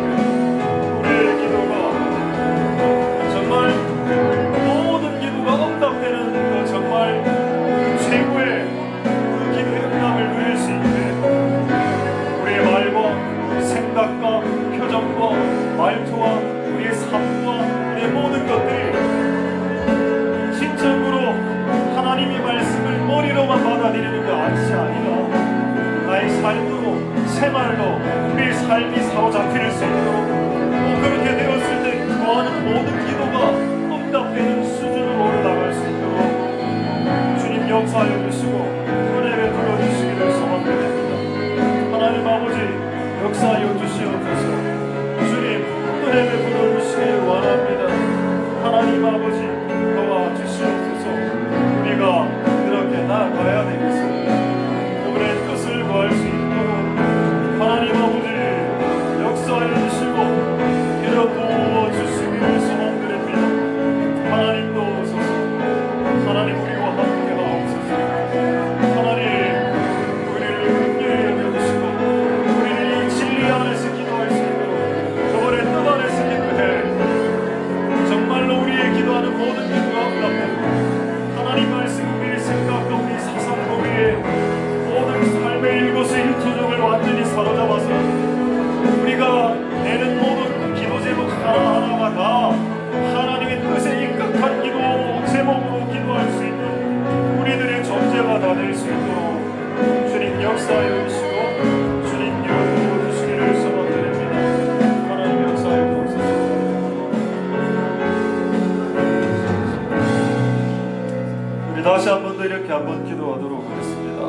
우리의 기도가 정말 모든 기도가 응답되는 그 정말 최고의 그 기도의 응답을 누릴 수 있게 우리의 말과 생각과 표정과 말투와 우리의 삶과 우리의 모든 것들이 진정으로 하나님의 말씀을 머리로만 받아들이는 것이 아니라 나의 삶으로 생활로 우리의 삶이 사로잡힐 수 있도록 그렇게 되었을 때 구하는 모든 기도가 응답되는 수준으로 올라갈 수 있도록 주님 역사하여 주시고 은혜 베풀어 주시기를 소망드립니다. 하나님 아버지 역사하여 주시옵소서. 주님 은혜 베풀어 주시기를 원합니다. 하나님 아버지 도와주시옵소서. 우리가 그렇게 나아가야 되겠습니다. 그분의 뜻을 구할 수 있도록 하나님 아버지 역사해 주시고 이런 부어주시기를 소망드립니다. 하나님 도우소서. 하나님 우리와 함께 하옵소서. 하나님 우리를 긍휼히 여겨주시고 우리를 이 진리 안에서 기도할 수 있도록 그분의 뜻 안에서 기도해 정말로 우리의 기도하는 모든 기도가 응답되고 하나님 말씀 우리의 생각과 우리의 사상과 우리의 모든 삶의 일거수일투족을 완전히 사로잡아서 우리가 내는 모든 기도 제목 하나하나가 다 하나님의 뜻에 입각한 기도 제목으로 기도할 수 있는 우리들의 존재가 다 될 수 있도록 주님 역사하여 주시고 주님 이루어 주시기를 소망드립니다. 하나님 역사하여 주옵소서. 우리 다시 한 번 더 이렇게 한번 기도하도록 하겠습니다.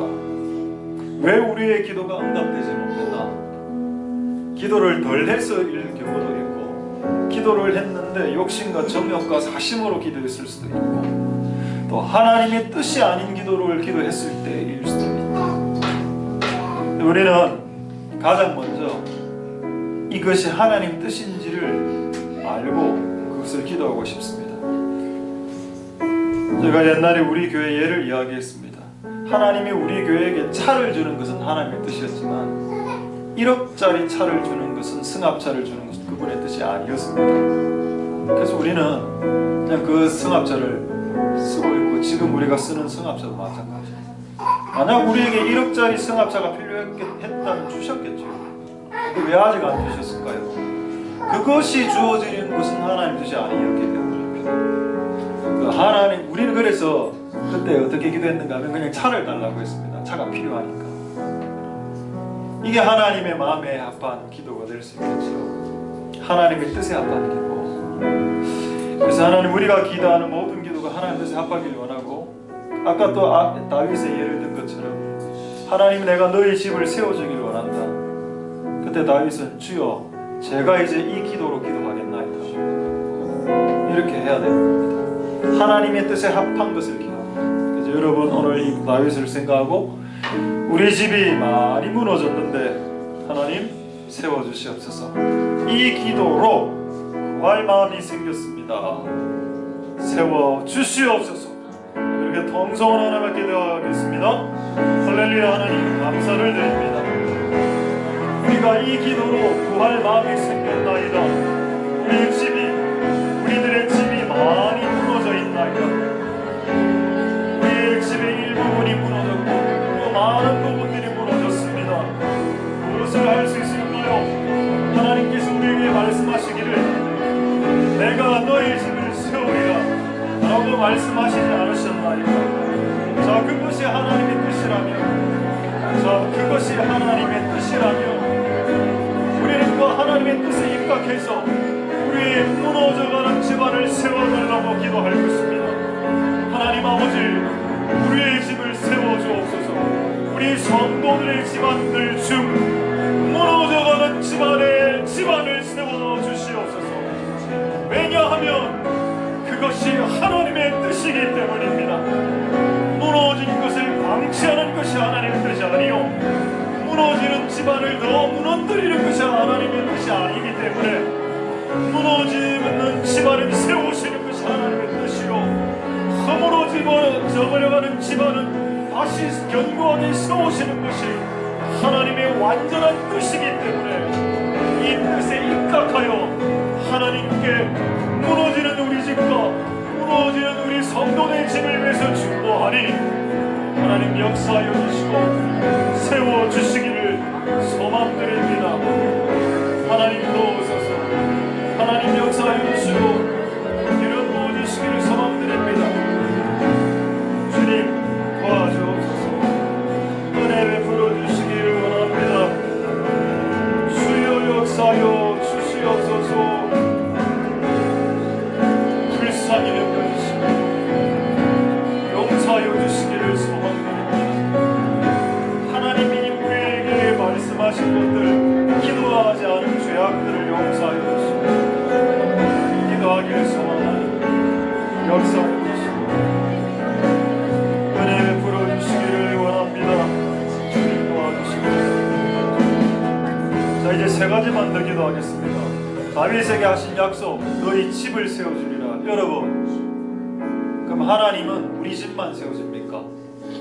왜 우리의 기도가 응답되지 못했나? 기도를 덜 해서 이럴 경우도 있고 기도를 했는데 욕심과 정욕과 사심으로 기도했을 수도 있고 또 하나님의 뜻이 아닌 기도를 기도했을 때일 수도 있다. 우리는 가장 먼저 이것이 하나님 뜻인지를 알고 그것을 기도하고 싶습니다. 제가 옛날에 우리 교회 예를 이야기했습니다. 하나님이 우리 교회에게 차를 주는 것은 하나님의 뜻이었지만 1억짜리 차를 주는 것은 승합차를 주는 것은 그분의 뜻이 아니었습니다. 그래서 우리는 그냥 그 승합차를 쓰고 있고 지금 우리가 쓰는 승합차도 마찬가지예요. 만약 우리에게 1억짜리 승합차가 필요했다면 주셨겠죠. 근데 왜 아직 안 주셨을까요? 그것이 주어지는 것은 하나님 뜻이 아니었기 때문입니다. 하나님, 우리는 그래서 그때 어떻게 기도했는가 하면 그냥 차를 달라고 했습니다. 차가 필요하니까. 이게 하나님의 마음에 합한 기도가 될 수 있겠죠. 하나님의 뜻에 합한 기도. 그래서 하나님, 우리가 기도하는 모든 기도가 하나님 뜻에 합하기를 원하고 아까 또 다윗의 예를 든 것처럼 하나님, 내가 너희 집을 세워주기를 원한다. 그때 다윗은 주여 제가 이제 이 기도로 기도하겠나이다. 이렇게 해야 됩니다. 하나님의 뜻에 합한 것을 기도합니다. 그래서 여러분 오늘 이 다윗을 생각하고 우리 집이 많이 무너졌는데 하나님 세워주시옵소서. 이 기도로 구할 마음이 생겼습니다. 세워 주시옵소서. 이렇게 통성을 하나님께 기도하겠습니다. 할렐루야. 하나님 감사를 드립니다. 우리가 이 기도로 구할 마음이 생겼나이다. 우리들의 집이 많이 무너져 있나이다. 우리의 집의 일부분이 무너졌고 또 많은 부분들이 무너졌습니다. 무엇을 할 수 있을까요? 하나님께서 우리에게 말씀하시기를 내가 너의 집을 세우리라 라고 말씀하시지 않으셨나이까? 자, 그것이 하나님의 뜻이라면, 자, 그것이 하나님의 뜻이라면 우리는 그 하나님의 뜻에 입각해서 우리의 무너져가는 집안을 세워달라고 기도할 것입니다. 하나님 아버지, 우리의 집을 세워주옵소서. 우리 성도들의 집안들 중 무너져가는 집안을 세워주시옵소서. 왜냐하면 그것이 하나님의 뜻이기 때문입니다. 무너진 것을 방치하는 것이 하나님의 뜻이 아니요, 무너지는 집안을 더 무너뜨리는 것이 하나님의 뜻이 아니기 때문에 무너지는 집안을 세우시는 것이 하나님의 뜻이요, 허물어져버려가는 집안은 다시 견고하게 세우시는 것이 하나님의 완전한 뜻이기 때문에 이 뜻에 입각하여 하나님께 무너지는 우리 집과 무너지는 우리 성도의 집을 위해서 축복하니 하나님 역사하여 주시고 세워주시기를 소망드립니다. 하나님 도우소서. 하나님 역사하여 주시고 기름 부어주시기를 소망드립니다. 주님 도와주옵소서. 은혜 베풀어 주시기를 원합니다. 주여 역사하여 주시옵소서. 불쌍히 여겨주시고 용서하여 주시기를 소망드립니다. 하나님이 우리에게 말씀하신 것들, 기도하지 않은 죄악들을 용서하여 주시고 기도하기를 소망하니 역사하여 주시고 은혜 베풀어 주시기를 원합니다. 주님 도와주시고. 자, 이제 세 가지만 더 기도하겠습니다. 다윗에게 하신 약속, 너희 집을 세워주리라. 여러분, 그럼 하나님은 우리 집만 세워줍니까?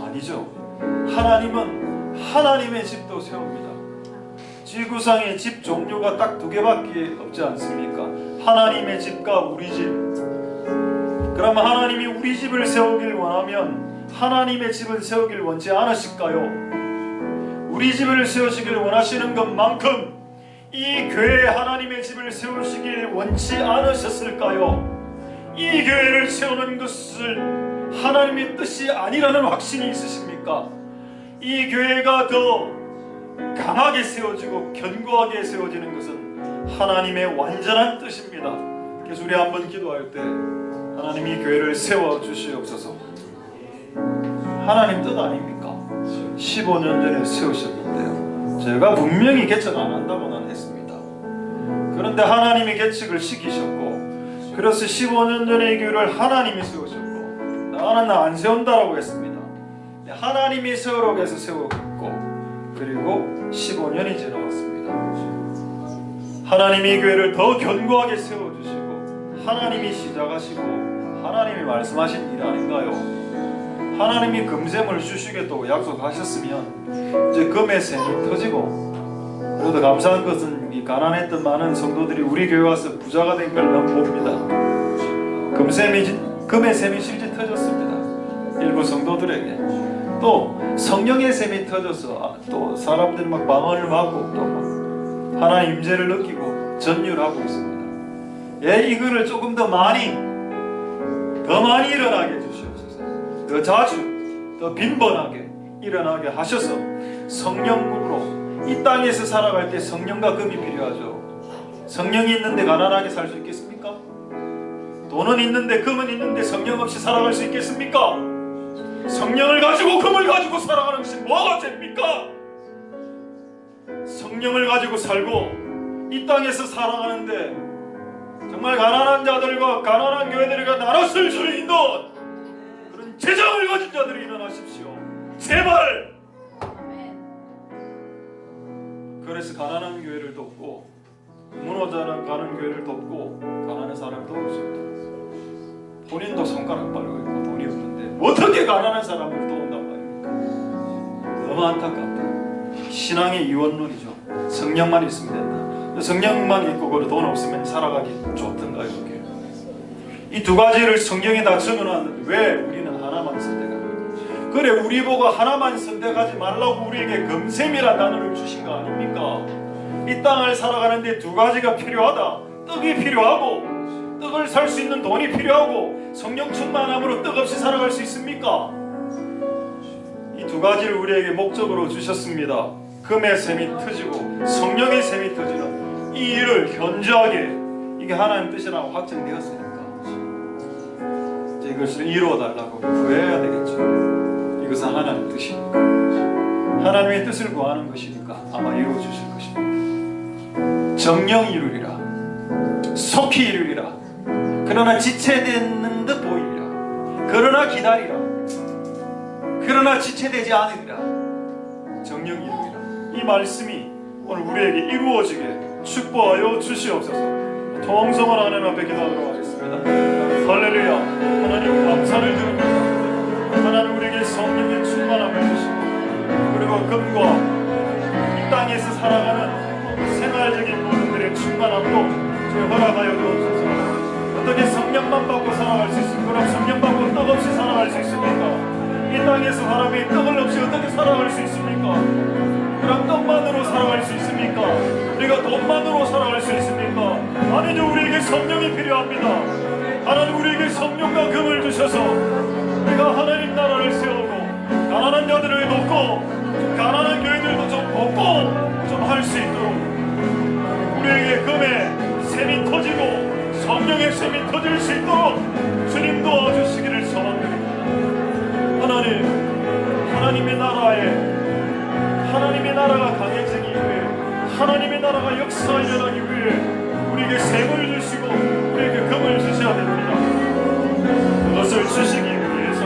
아니죠. 하나님은 하나님의 집도 세웁니다. 지구상의 집 종류가 딱 두 개밖에 없지 않습니까? 하나님의 집과 우리 집. 그럼 하나님이 우리 집을 세우길 원하면 하나님의 집을 세우길 원치 않으실까요? 우리 집을 세우시길 원하시는 것만큼 이 교회에 하나님의 집을 세우시길 원치 않으셨을까요? 이 교회를 세우는 것을 하나님의 뜻이 아니라는 확신이 있으십니까? 이 교회가 더 강하게 세워지고 견고하게 세워지는 것은 하나님의 완전한 뜻입니다. 그래서 우리 한번 기도할 때 하나님 이 교회를 세워주시옵소서. 하나님 뜻 아닙니까? 15년 전에 세우셨는데요, 제가 분명히 개척 안 한다고는 했습니다. 그런데 하나님이 개척을 시키셨고, 그래서 15년 전에 이 교회를 하나님이 세우셨고, 나는 안 세운다라고 했습니다. 하나님이 세우라고 해서 세웠고, 그리고 15년이 지나왔습니다. 하나님이 이 교회를 더 견고하게 세워주시고 하나님이 시작하시고 하나님이 말씀하신 일 아닌가요? 하나님이 금샘을 주시겠다고 약속하셨으면 이제 금의 샘이 터지고, 그래도 감사한 것은 이 가난했던 많은 성도들이 우리 교회 와서 부자가 된 걸 너무 봅니다. 금의 샘이 실제 터졌습니다. 일부 성도들에게. 또 성령의 샘이 터져서 또 사람들이 막 방언을 하고 또 막 하나님 임재를 느끼고 전율하고 있습니다. 예, 이거를 조금 더 많이 일어나게 해주시옵소서. 더 자주, 더 빈번하게 일어나게 하셔서 성령으로 이 땅에서 살아갈 때 성령과 금이 필요하죠. 성령이 있는데 가난하게 살 수 있겠습니까? 돈은 있는데 금은 있는데 성령 없이 살아갈 수 있겠습니까? 성령을 가지고 금을 가지고 살아가는 것이 뭐가 됩니까? 성령을 가지고 살고 이 땅에서 살아가는데 정말 가난한 자들과 가난한 교회들과 나눠 쓸 수 있는 그런 재정을 가진 자들이 일어나십시오. 제발! 그래서 가난한 교회를 돕고 무너져가는 교회를 돕고 가난한 사람을 도울 수 있도록 본인도 손가락 빠르고 있고 돈이 없는데 어떻게 가난한 사람을 도운단 말입니까? 너무 안타깝다. 신앙의 이원론이죠. 성령만 있으면 된다. 성령만 있고 그리고 돈 없으면 살아가기 좋던가 이렇게. 이 두 가지를 성경에 다 적어놨는데 왜 우리는 하나만 선택하는 거지? 그래 우리 보고 하나만 선택하지 말라고 우리에게 금샘이라는 단어를 주신 거 아닙니까? 이 땅을 살아가는데 두 가지가 필요하다. 떡이 필요하고 떡을 살 수 있는 돈이 필요하고 성령 충만함으로 떡 없이 살아갈 수 있습니까? 이 두 가지를 우리에게 목적으로 주셨습니다. 금의 샘이 터지고 성령의 샘이 터지는 이 일을 현저하게 이게 하나님 뜻이라고 확정되었으니까 이제 이것을 이루어달라고 구해야 되겠죠. 이것은 하나님 뜻이니까 하나님의 뜻을 구하는 것이니까 아마 이루어주실 것입니다. 정령 이루리라 속히 이루리라 그러나 지체되는 듯 보이리라 그러나 기다리라 그러나 지체되지 않으리라 정령 이루리라. 이 말씀이 오늘 우리에게 이루어지게 축복하여 주시옵소서. 통성을 하나님 앞에 기도하도록 하겠습니다. 할렐루야. 하나님 감사를 드립니다. 하나님 우리에게 성령의 충만함을 주시고 그리고 금과 이 땅에서 살아가는 생활적인 부분들의 충만함도 허락하여 주옵소서. 어떻게 성령만 받고 살아갈 수 있습니까? 그럼 성령 받고 떡 없이 살아갈 수 있습니까? 이 땅에서 사람이 떡을 없이 어떻게 살아갈 수 있습니까? 그럼 떡만으로 살아갈 수 있습니까? 우리가 돈만으로 살아갈 수 있습니까? 아니죠. 우리에게 성령이 필요합니다. 하나님 우리에게 성령과 금을 주셔서 우리가 하나님 나라를 세우고 가난한 자들을 돕고 가난한 교회들도 좀 돕고 좀 할 수 있도록 우리에게 금의 샘이 터지고 성령의 샘이 터질 수 있도록 주님 도와주시기를 소망드립니다. 하나님의 나라가 강해지기 위해 하나님의 나라가 역사가 일어나기 위해 우리에게 샘을 주시고 우리에게 금을 주셔야 됩니다. 그것을 주시기 위해서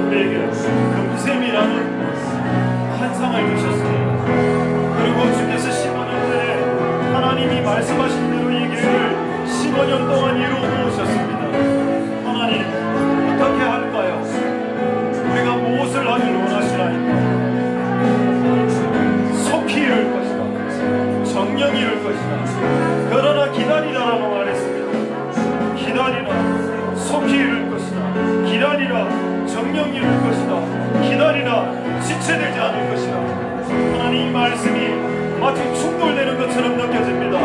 우리에게 금샘이라는 환상을 주셨습니다. 그리고 주께서 15년 전에 하나님이 말씀하신 대로 이 교회를 15년 동안 이루어 놓으셨습니다. 하나님 어떻게 할까요? 우리가 무엇을 하길 원하시나이까? 속히 이룰 것이다. 정령이 이룰 것이다. 그러나 기다리라라고 말했습니다. 기다리라. 속히 이룰 것이다. 기다리라. 정령이 이룰 것이다. 기다리라. 지체되지 않을 것이다. 하나님 이 말씀이 마치 충돌되는 것처럼 느껴집니다.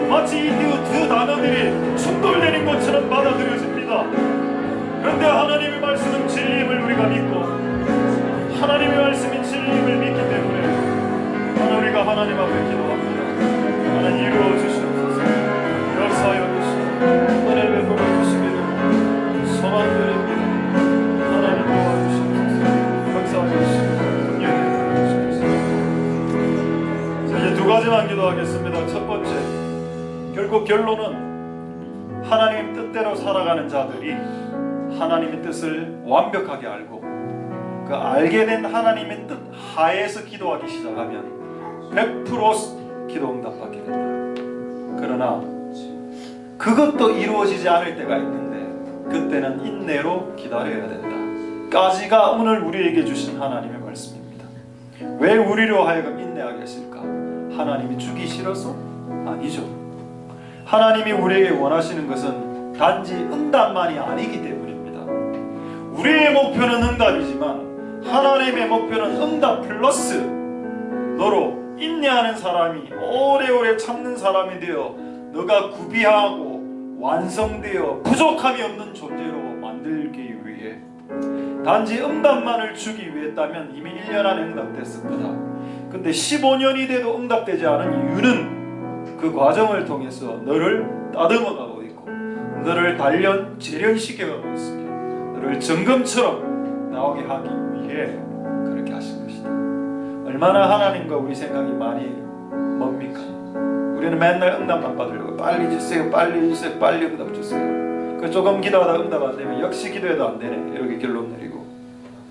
마치 이 두 단어들이 충돌되는 것처럼 받아들여집니다. 그런데 하나님의 말씀은 진리임을 우리가 믿고 하나님의 말씀이 진리임을 믿기 때문에 하나님 우리가 하나님 앞에 기도합니다. 하나님 이루어 주시옵소서. 역사하여 주시옵소서. 은혜 베풀어 주시기를 소망드립니다. 하나님 도와주시옵소서. 역사하여 주시옵소서. 긍휼히 여겨주시옵소서. 자, 이제 두 가지만 기도하겠습니다. 첫 번째, 결국 결론은 하나님 뜻대로 살아가는 자들이 하나님의 뜻을 완벽하게 알고 그 알게 된 하나님의 뜻 하에서 기도하기 시작하면 100% 기도 응답받게 된다. 그러나 그것도 이루어지지 않을 때가 있는데 그때는 인내로 기다려야 된다. 까지가 오늘 우리에게 주신 하나님의 말씀입니다. 왜 우리로 하여금 인내하게 했을까? 하나님이 주기 싫어서? 아니죠. 하나님이 우리에게 원하시는 것은 단지 응답만이 아니기 때문입니다. 우리의 목표는 응답이지만 하나님의 목표는 응답 플러스 너로 인내하는 사람이 오래오래 참는 사람이 되어 너가 구비하고 완성되어 부족함이 없는 존재로 만들기 위해 단지 응답만을 주기 위했다면 이미 1년 안에 응답됐을 거다. 근데 15년이 돼도 응답되지 않은 이유는 그 과정을 통해서 너를 따듬어가고 있고 너를 단련, 재련시켜가고 있으며 너를 정금처럼 나오게 하기 위해 그렇게 하신 것이다. 얼마나 하나님과 우리 생각이 많이 멉니까? 우리는 맨날 응답만 받으려고 빨리 주세요, 빨리 주세요, 빨리 응답 주세요. 그 조금 기도하다 응답 안 되면 역시 기도해도 안 되네 이렇게 결론 내리고.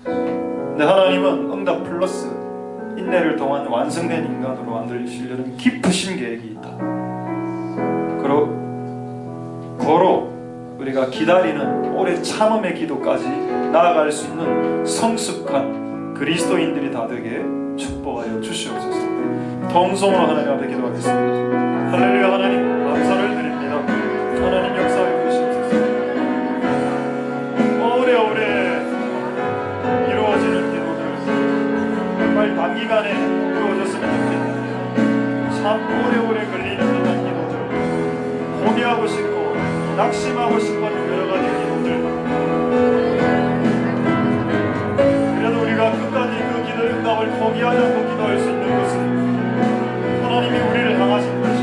근데 하나님은 응답 플러스 인내를 통한 완성된 인간으로 만들시려는 깊으신 계획이 있다. 고로 우리가 기다리는 오래 참음의 기도까지 나아갈 수 있는 성숙한 그리스도인들이 다 되게 축복하여 주시옵소서. 통성으로 하나님 앞에 기도하겠습니다. 할렐루야. 하나님 감사를 드립니다. 하나님 역사하여 주시옵소서. 오래오래 이루어지는 기도들 빨리 단기간에 이루어졌으면 좋겠는데 참 오래오래 걸리는 듯한 기도들, 포기하고 싶고 낙심하고 싶은 여러 가지 기도들, 그래도 우리가 끝까지 그 기도의 응답을 포기하지 않고 기도할 수 있는 것은 하나님이 우리를 향하신 것이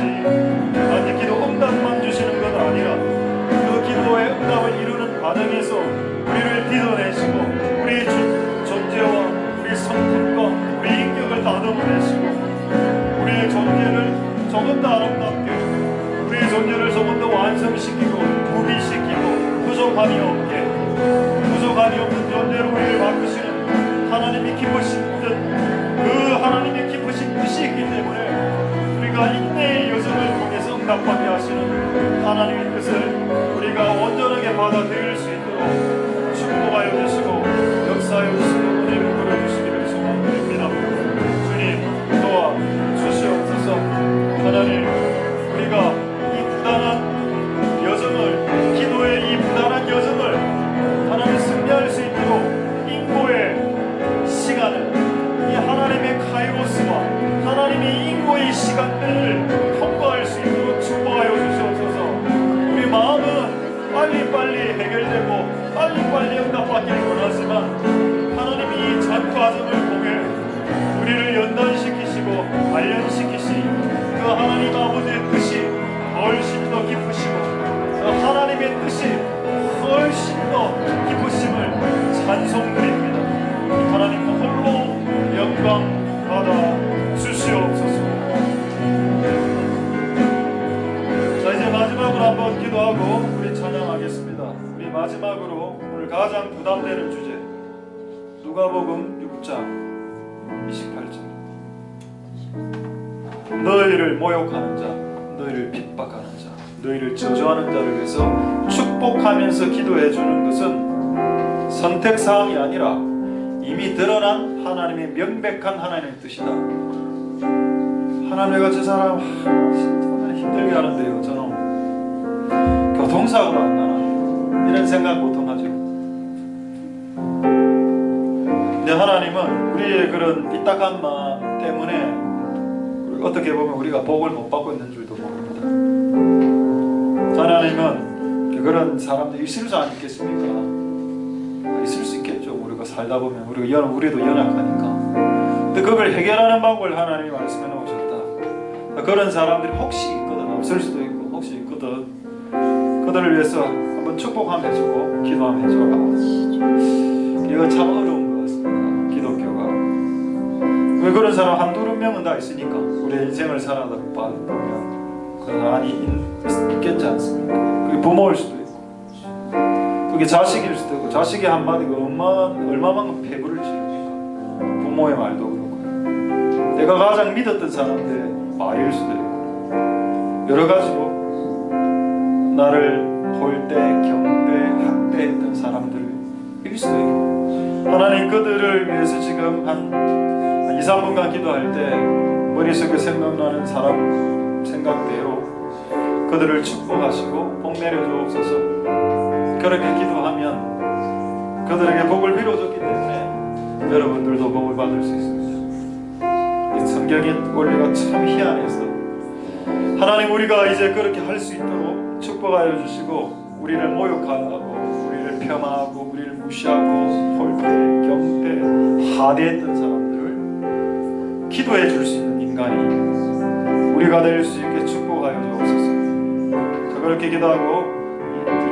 단지 기도 응답만 주시는 것 아니라 그 기도의 응답을 이루는 과정에서 우리를 빚어내시고 우리의 존재와 우리 성품과 우리 인격을 다듬어내시고 우리의 존재를 조금 더 아름답게, 우리의 존재를 조금 더 완성시키고 구비시키고 부족함이 없는 존재로 우리를 바꾸시는 하나님이 기쁘신 뜻, 그 하나님의 기쁘신 뜻이 있기 때문에 우리가 인내의 여정을 통해서 응답하게 하시는 하나님의 뜻을 우리가 온전하게 받아들일 수 있도록 축복하여 주시고 역사하여 주시고 은혜를 부어주시기를 소망드립니다. 주님 도와 주시옵소서. 하나님 우리가 이 부단한 여정을, 기도의 이 부단한 여정을 하나님 승리할 수 있도록 인고의 시간을, 이 하나님의 카이로스와 하나님의 인고의 시간들을 통과할 수 있도록 축복하여 주시옵소서. 우리 마음은 빨리빨리 해결되고 빨리빨리 응답받기를 원하지만 하나님이 이 전 과정을 통해 우리를 연단시키시고 단련시키시 그 하나님 아버지의 뜻이 훨씬 더 깊으시고 그 하나님의 뜻이 훨씬 더 깊으심을 찬송드립니다. 하나님 홀로 영광 받아 주시옵소서. 자, 이제 마지막으로 한번 기도하고 우리 찬양하겠습니다. 우리 마지막으로 오늘 가장 부담되는 주제, 누가복음 6장 28절. 너희를 모욕하는 자, 너희를 핍박하는 자, 너희를 저주하는 자를 위해서 축복하면서 기도해 주는 것은 선택사항이 아니라 이미 드러난 하나님의 명백한 하나님의 뜻이다. 하나님, 내가 저 사람 힘들게 하는데요, 저는 교통사고로 안 나나, 이런 생각 보통 하죠. 근데 하나님은 우리의 그런 삐딱한 마음 때문에 어떻게 보면 우리가 복을 못 받고 있는 줄도 모릅니다. 하나님은 그런 사람들이 있을 수 아니겠습니까? 있을 수 있겠죠. 우리가 살다 보면 우리도 연약하니까. 근데 그걸 해결하는 방법을 하나님이 말씀해 놓으셨다. 그런 사람들이 혹시 있거든, 없을 수도 있고 혹시 있거든. 그들을 위해서 한번 축복함 해주고 기도함 해줘라. 이거 참 어려운 것 같습니다. 기독교가. 왜 그런 사람 한두 명은 다 있으니까 우리의 인생을 살아다 보면 그런 안이 있겠지 않습니까? 그게 부모일 수도 있고 그게 자식일 수도 있고, 자식의 한마디가 얼마만큼 폐부를 지릅니까? 부모의 말도 그렇고요. 내가 가장 믿었던 사람들의 말일 수도 있고 여러 가지로 나를 홀대, 경배, 학대했던 사람들일 수도 있고, 하나님 그들을 위해서 지금 한 2-3분간 기도할 때 머릿속에 생각나는 사람 생각대로 그들을 축복하시고 복 내려주옵소서. 그렇게 기도하면 그들에게 복을 빌어줬기 때문에 여러분들도 복을 받을 수 있습니다. 이 성경의 원리가 참 희한해서 하나님, 우리가 이제 그렇게 할 수 있도록 축복하여 주시고 우리를 모욕하고 우리를 폄하하고 우리를 무시하고 홀대, 경배, 하대했던 사람들을 기도해 줄 수 있는 인간이 우리가 될 수 있게 축복하여 주옵소서. 그렇게 기도하고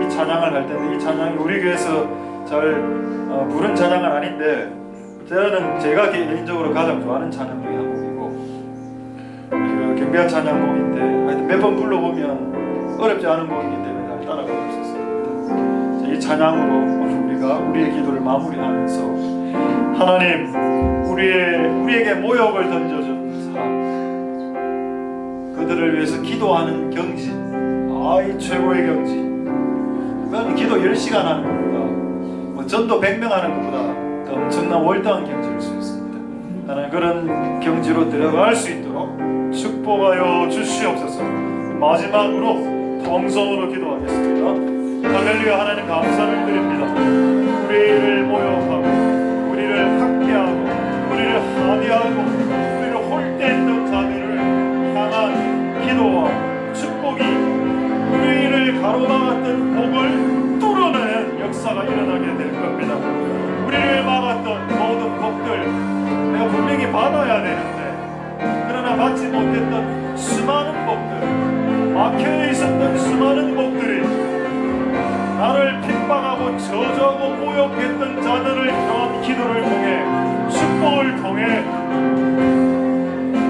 이 찬양을 할 텐데, 이 찬양이 우리 교회에서 잘 부른 찬양은 아닌데 제가 개인적으로 가장 좋아하는 찬양 중에 한 곡이고 경배한 찬양곡인데 하여튼 몇 번 불러보면 어렵지 않은 곡이기 때문에 잘 따라갈 수 있습니다. 이 찬양으로 우리가 우리의 기도를 마무리하면서 하나님, 우리에게 모욕을 던져준 사람, 그들을 위해서 기도하는 경지, 이 최고의 경지, 기도 10시간 하는 것보다 뭐 전도 100명 하는 것보다 더 엄청난 월등한 경지일 수 있습니다. 하나님 그런 경지로 들어갈 수 있도록 축복하여 주시옵소서. 마지막으로 통성으로 기도하겠습니다. 할렐루야. 하나님 감사를 드립니다. 우리를 모욕하고 우리를 학대하고 우리를 하대하고 우리를 홀대했던 자들을 향한 기도와 축복이 우리를 가로막았던 복을 뚫어내는 역사가 일어나게 될 겁니다. 우리를 막았던 모든 복들 내가 분명히 받아야 되는데 그러나 받지 못했던 수많은 복들, 막혀 있었던 수많은 복들이 나를 핍박하고 저주하고 모욕했던 자들을 향한 기도를 통해 축복을 통해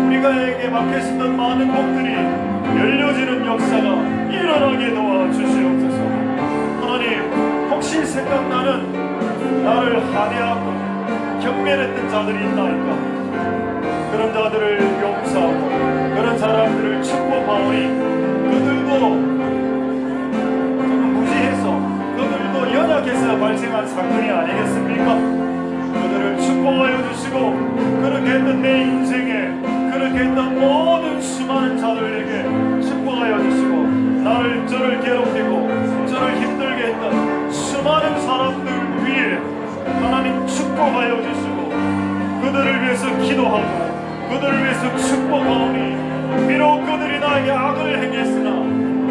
우리가에게 막혀있었던 많은 복들이 열려지는 역사가 일어나게 도와주시옵소서. 하나님 혹시 생각나는 나를 하대하고 경멸했던 자들이 있나이까? 그런 자들을 용서하고 그런 사람들을 축복하오니 그들도 그들도 연약해서 발생한 사건이 아니겠습니까? 그들을 축복하여 주시고 그렇게 했던 내 인생에 그렇게 했던 모든 수많은 자들에게 축복하여 주시고 저를 괴롭히고 저를 힘들게 했던 수많은 사람들 위에 하나님 축복하여 주시고 그들을 위해서 기도하고 그들을 위해서 축복하오니 비록 그들이 나에게 악을 행했으나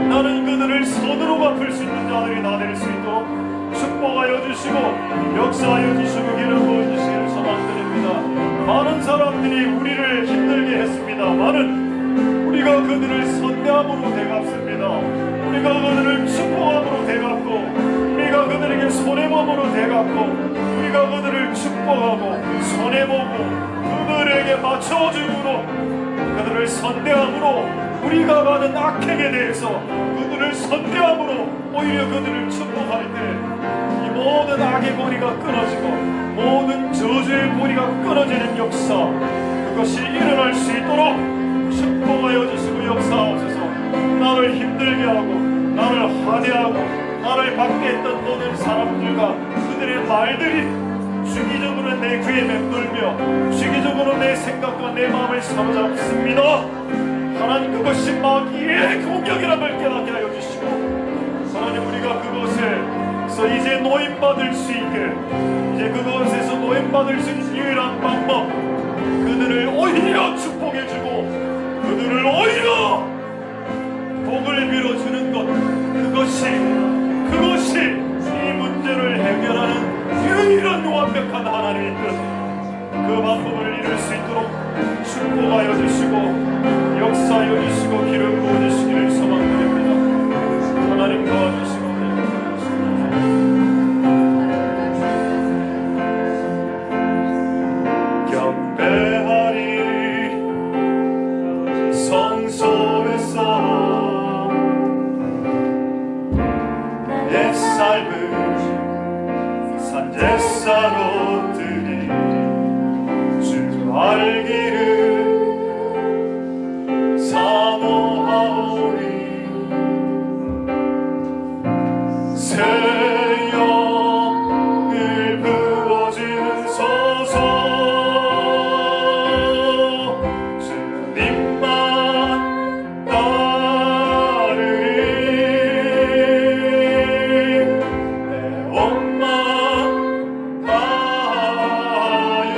나는 그들을 선으로 갚을 수 있는 자들이 다 될 수 있도록 축복하여 주시고 역사하여 주시고 기름 부어주시기를 소망드립니다. 많은 사람들이 우리를 힘들게 했습니다. 우리가 그들을 선대함으로 되갚습니다. 우리가 그들을 축복함으로 되갚고 우리가 그들에게 손해보므로 되갚고 우리가 그들을 축복하고 손해보고 그들에게 맞춰줌으로 그들을 선대함으로 우리가 받은 악행에 대해서 그들을 선대함으로 오히려 그들을 축복할 때 이 모든 악의 고리가 끊어지고 모든 저주의 고리가 끊어지는 역사 그것이 일어날 수 있도록 축복하여 주시고 역사하옵소서. 나를 힘들게 하고 나를 하대하고 나를 박대했던 모든 사람들과 그들의 말들이 주기적으로 내 귀에 맴돌며 주기적으로 내 생각과 내 마음을 사로잡습니다. 하나님 그것이 마귀의 공격이라는 걸 깨닫게 하여 주시고 하나님 우리가 그것에서 이제 노임받을 수 있게 이제 그것에서 노임받을 수 있는 유일한 방법 그들을 오히려 축복해주고 그들을 오히려 복을 빌어주는 것 그것이 이 문제를 해결하는 유일한 완벽한 하나님의 뜻 그 방법을 이룰 수 있도록 축복하여 주시고 역사하여 주시고 기름 부어주시기를 소망드립니다. 하나님 도와주시고 경배하리 성소에서 내 삶을 산제사로 드리 주 알기를 사모하오니 새 영을 부어주소서. 주님만 따르리 내 옷만 다하여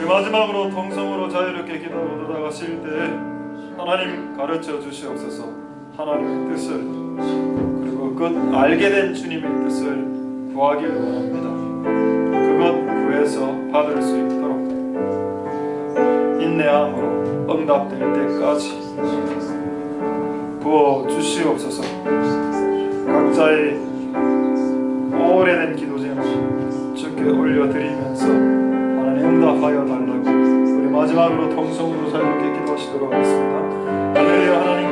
우리 마지막으로 통성으로 자유롭게 기도하고 나가실 때 하나님 가르쳐 주시옵소서. 하나님의 뜻을 그리고 그 알게 된 주님의 뜻을 구하길 원합니다. 그것 구해서 받을 수 있도록 인내함으로 응답될 때까지 부어 주시옵소서. 각자의 오래된 기도 제목 주께 올려드리면서 하나님 응답하여 달라고 우리 마지막으로 통성으로 자유롭게 기도하시도록 하겠습니다. 할렐루야. 하나님